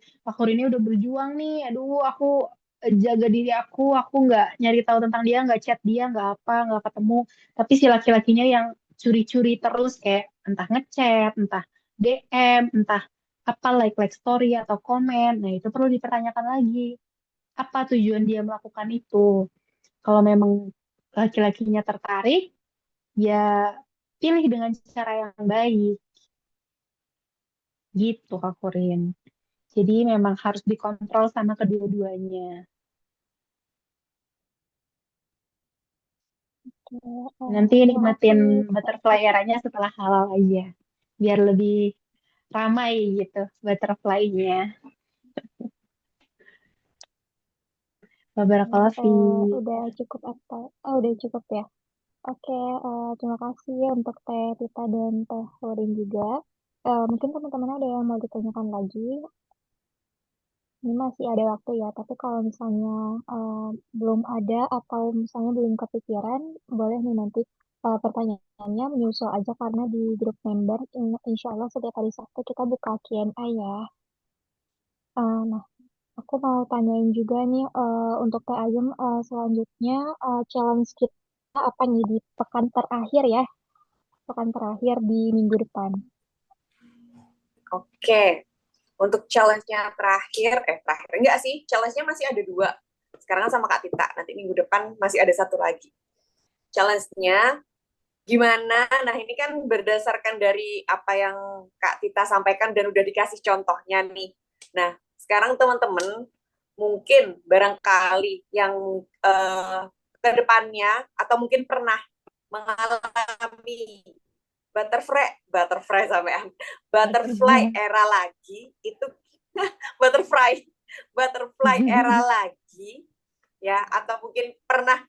ini udah berjuang nih, aduh aku jaga diri aku nggak nyari tahu tentang dia, nggak chat dia, nggak apa, nggak ketemu. Tapi si laki-lakinya yang curi-curi terus kayak entah ngechat, entah DM, entah apa like story atau komen. Nah itu perlu dipertanyakan lagi. Apa tujuan dia melakukan itu? Kalau memang laki-lakinya tertarik, ya pilih dengan cara yang baik. Gitu Kak Kurin. Jadi memang harus dikontrol sama kedua-duanya. Nanti Terima nikmatin kasih. butterfly eranya setelah halal aja. Biar lebih ramai gitu butterfly-nya. Barakallahu fi. Udah cukup apa? Oh, udah cukup ya. Oke, terima kasih untuk Teh Tita dan Teh Lorin juga. Mungkin teman-teman ada yang mau ditanyakan lagi. Ini masih ada waktu ya, tapi kalau misalnya belum ada atau misalnya belum kepikiran, boleh nih nanti pertanyaannya menyusul aja karena di grup member, insya Allah setiap hari Sabtu kita buka Q&A ya. Nah, aku mau tanyain juga nih untuk Teh Ayem selanjutnya challenge kita apa nih di pekan terakhir ya, pekan terakhir di minggu depan. Oke, untuk challenge-nya terakhir enggak sih, challenge-nya masih ada dua. Sekarang kan sama Kak Tita, nanti minggu depan masih ada satu lagi. Challenge-nya gimana? Nah, ini kan berdasarkan dari apa yang Kak Tita sampaikan dan udah dikasih contohnya nih. Nah, sekarang teman-teman mungkin barangkali yang ke depannya atau mungkin pernah mengalami butterfly sampean butterfly era lagi itu butterfly butterfly era lagi ya, atau mungkin pernah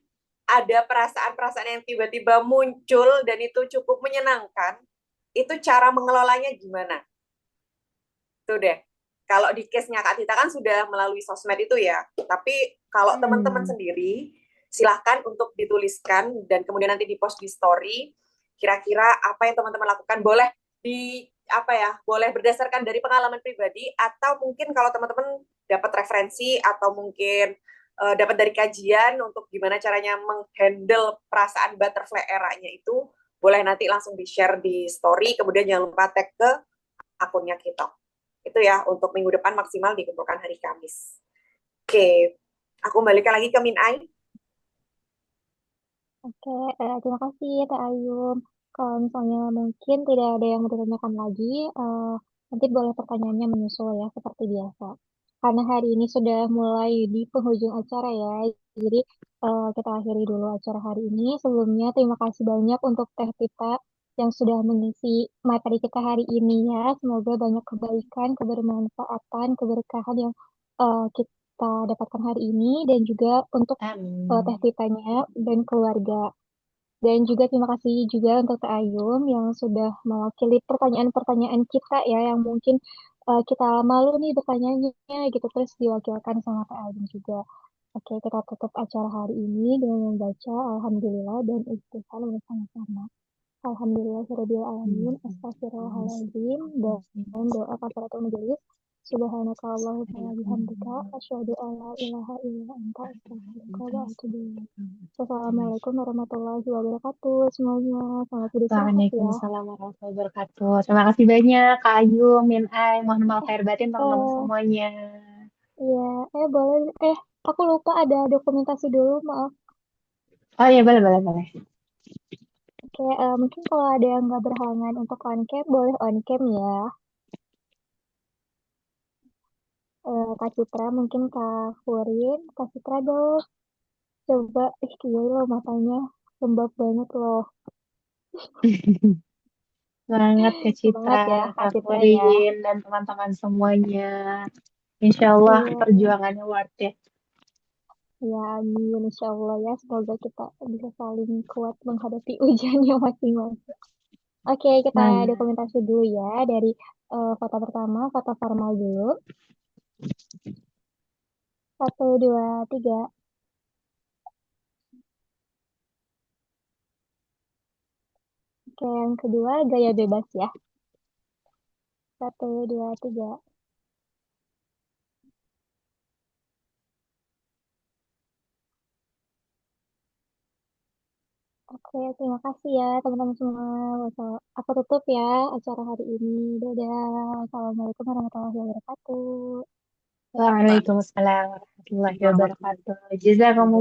ada perasaan-perasaan yang tiba-tiba muncul dan itu cukup menyenangkan, itu cara mengelolanya gimana tuh deh. Kalau di case-nya Kak Tita kan sudah melalui sosmed itu ya, tapi kalau teman-teman sendiri silahkan untuk dituliskan dan kemudian nanti di post di story kira-kira apa yang teman-teman lakukan. Boleh di apa ya, boleh berdasarkan dari pengalaman pribadi atau mungkin kalau teman-teman dapat referensi atau mungkin dapat dari kajian untuk gimana caranya menghandle perasaan butterfly era-nya itu, boleh nanti langsung di-share di story, kemudian jangan lupa tag ke akunnya kita. Itu ya, untuk minggu depan maksimal dikumpulkan hari Kamis. Oke, aku balikan lagi ke Minai. Oke, terima kasih Teh Ayum. Kalau misalnya mungkin tidak ada yang mau ditanyakan lagi, nanti boleh pertanyaannya menyusul ya, seperti biasa. Karena hari ini sudah mulai di penghujung acara ya, jadi kita akhiri dulu acara hari ini. Sebelumnya, terima kasih banyak untuk Teh Tita yang sudah mengisi materi kita hari ini ya. Semoga banyak kebaikan, kebermanfaatan, keberkahan yang kita dapatkan hari ini, dan juga untuk Teh Amin. Titanya dan keluarga. Dan juga terima kasih juga untuk Teh Ayum yang sudah mewakili pertanyaan-pertanyaan kita ya, yang mungkin kita malu nih bertanyanya gitu, terus diwakilkan sama Teh Ayum juga. Oke, kita tutup acara hari ini dengan membaca Alhamdulillah dan istighfar bersama-sama. Alhamdulillahirabbil alamin, astagfirullahaladzim, dan doa kafaratul majelis. Subhanaka Allahumma wa bihamdika asyhadu an la ilaha illa anta astaghfiruka wa atubu ilaik. Wassalamualaikum warahmatullahi wabarakatuh semuanya. Selamat beristirahat ya. Waalaikumsalam warahmatullahi wabarakatuh. Terima kasih banyak Kak Ayu, Min Ai. Mohon maaf lahir batin teman-teman Eh, semuanya. iya, boleh, aku lupa ada dokumentasi dulu, maaf. Oh iya, boleh, boleh, boleh. Oke, mungkin kalau ada yang nggak berhalangan untuk on cam, boleh on cam ya. Kak Citra, mungkin Kak Furin, Kak Citra dong. Coba, gila loh matanya, lembab banget loh. Semangat Kak Citra, Semangat ya, Kak Kak Citra ya. Furin, dan teman-teman semuanya. Insya Allah Iya, perjuangannya worth it. ya amin, insya Allah ya. Semoga kita bisa saling kuat menghadapi ujiannya masing-masing. Oke, kita Semangat. dokumentasi dulu ya. Dari foto pertama, foto formal dulu. Satu, dua, tiga. Oke, yang kedua, gaya bebas ya. Satu, dua, tiga. Oke, terima kasih ya teman-teman semua. Aku tutup ya acara hari ini. Dadah. Assalamualaikum warahmatullahi wabarakatuh. Waalaikumsalam warahmatullahi wabarakatuh. Jazakumullah.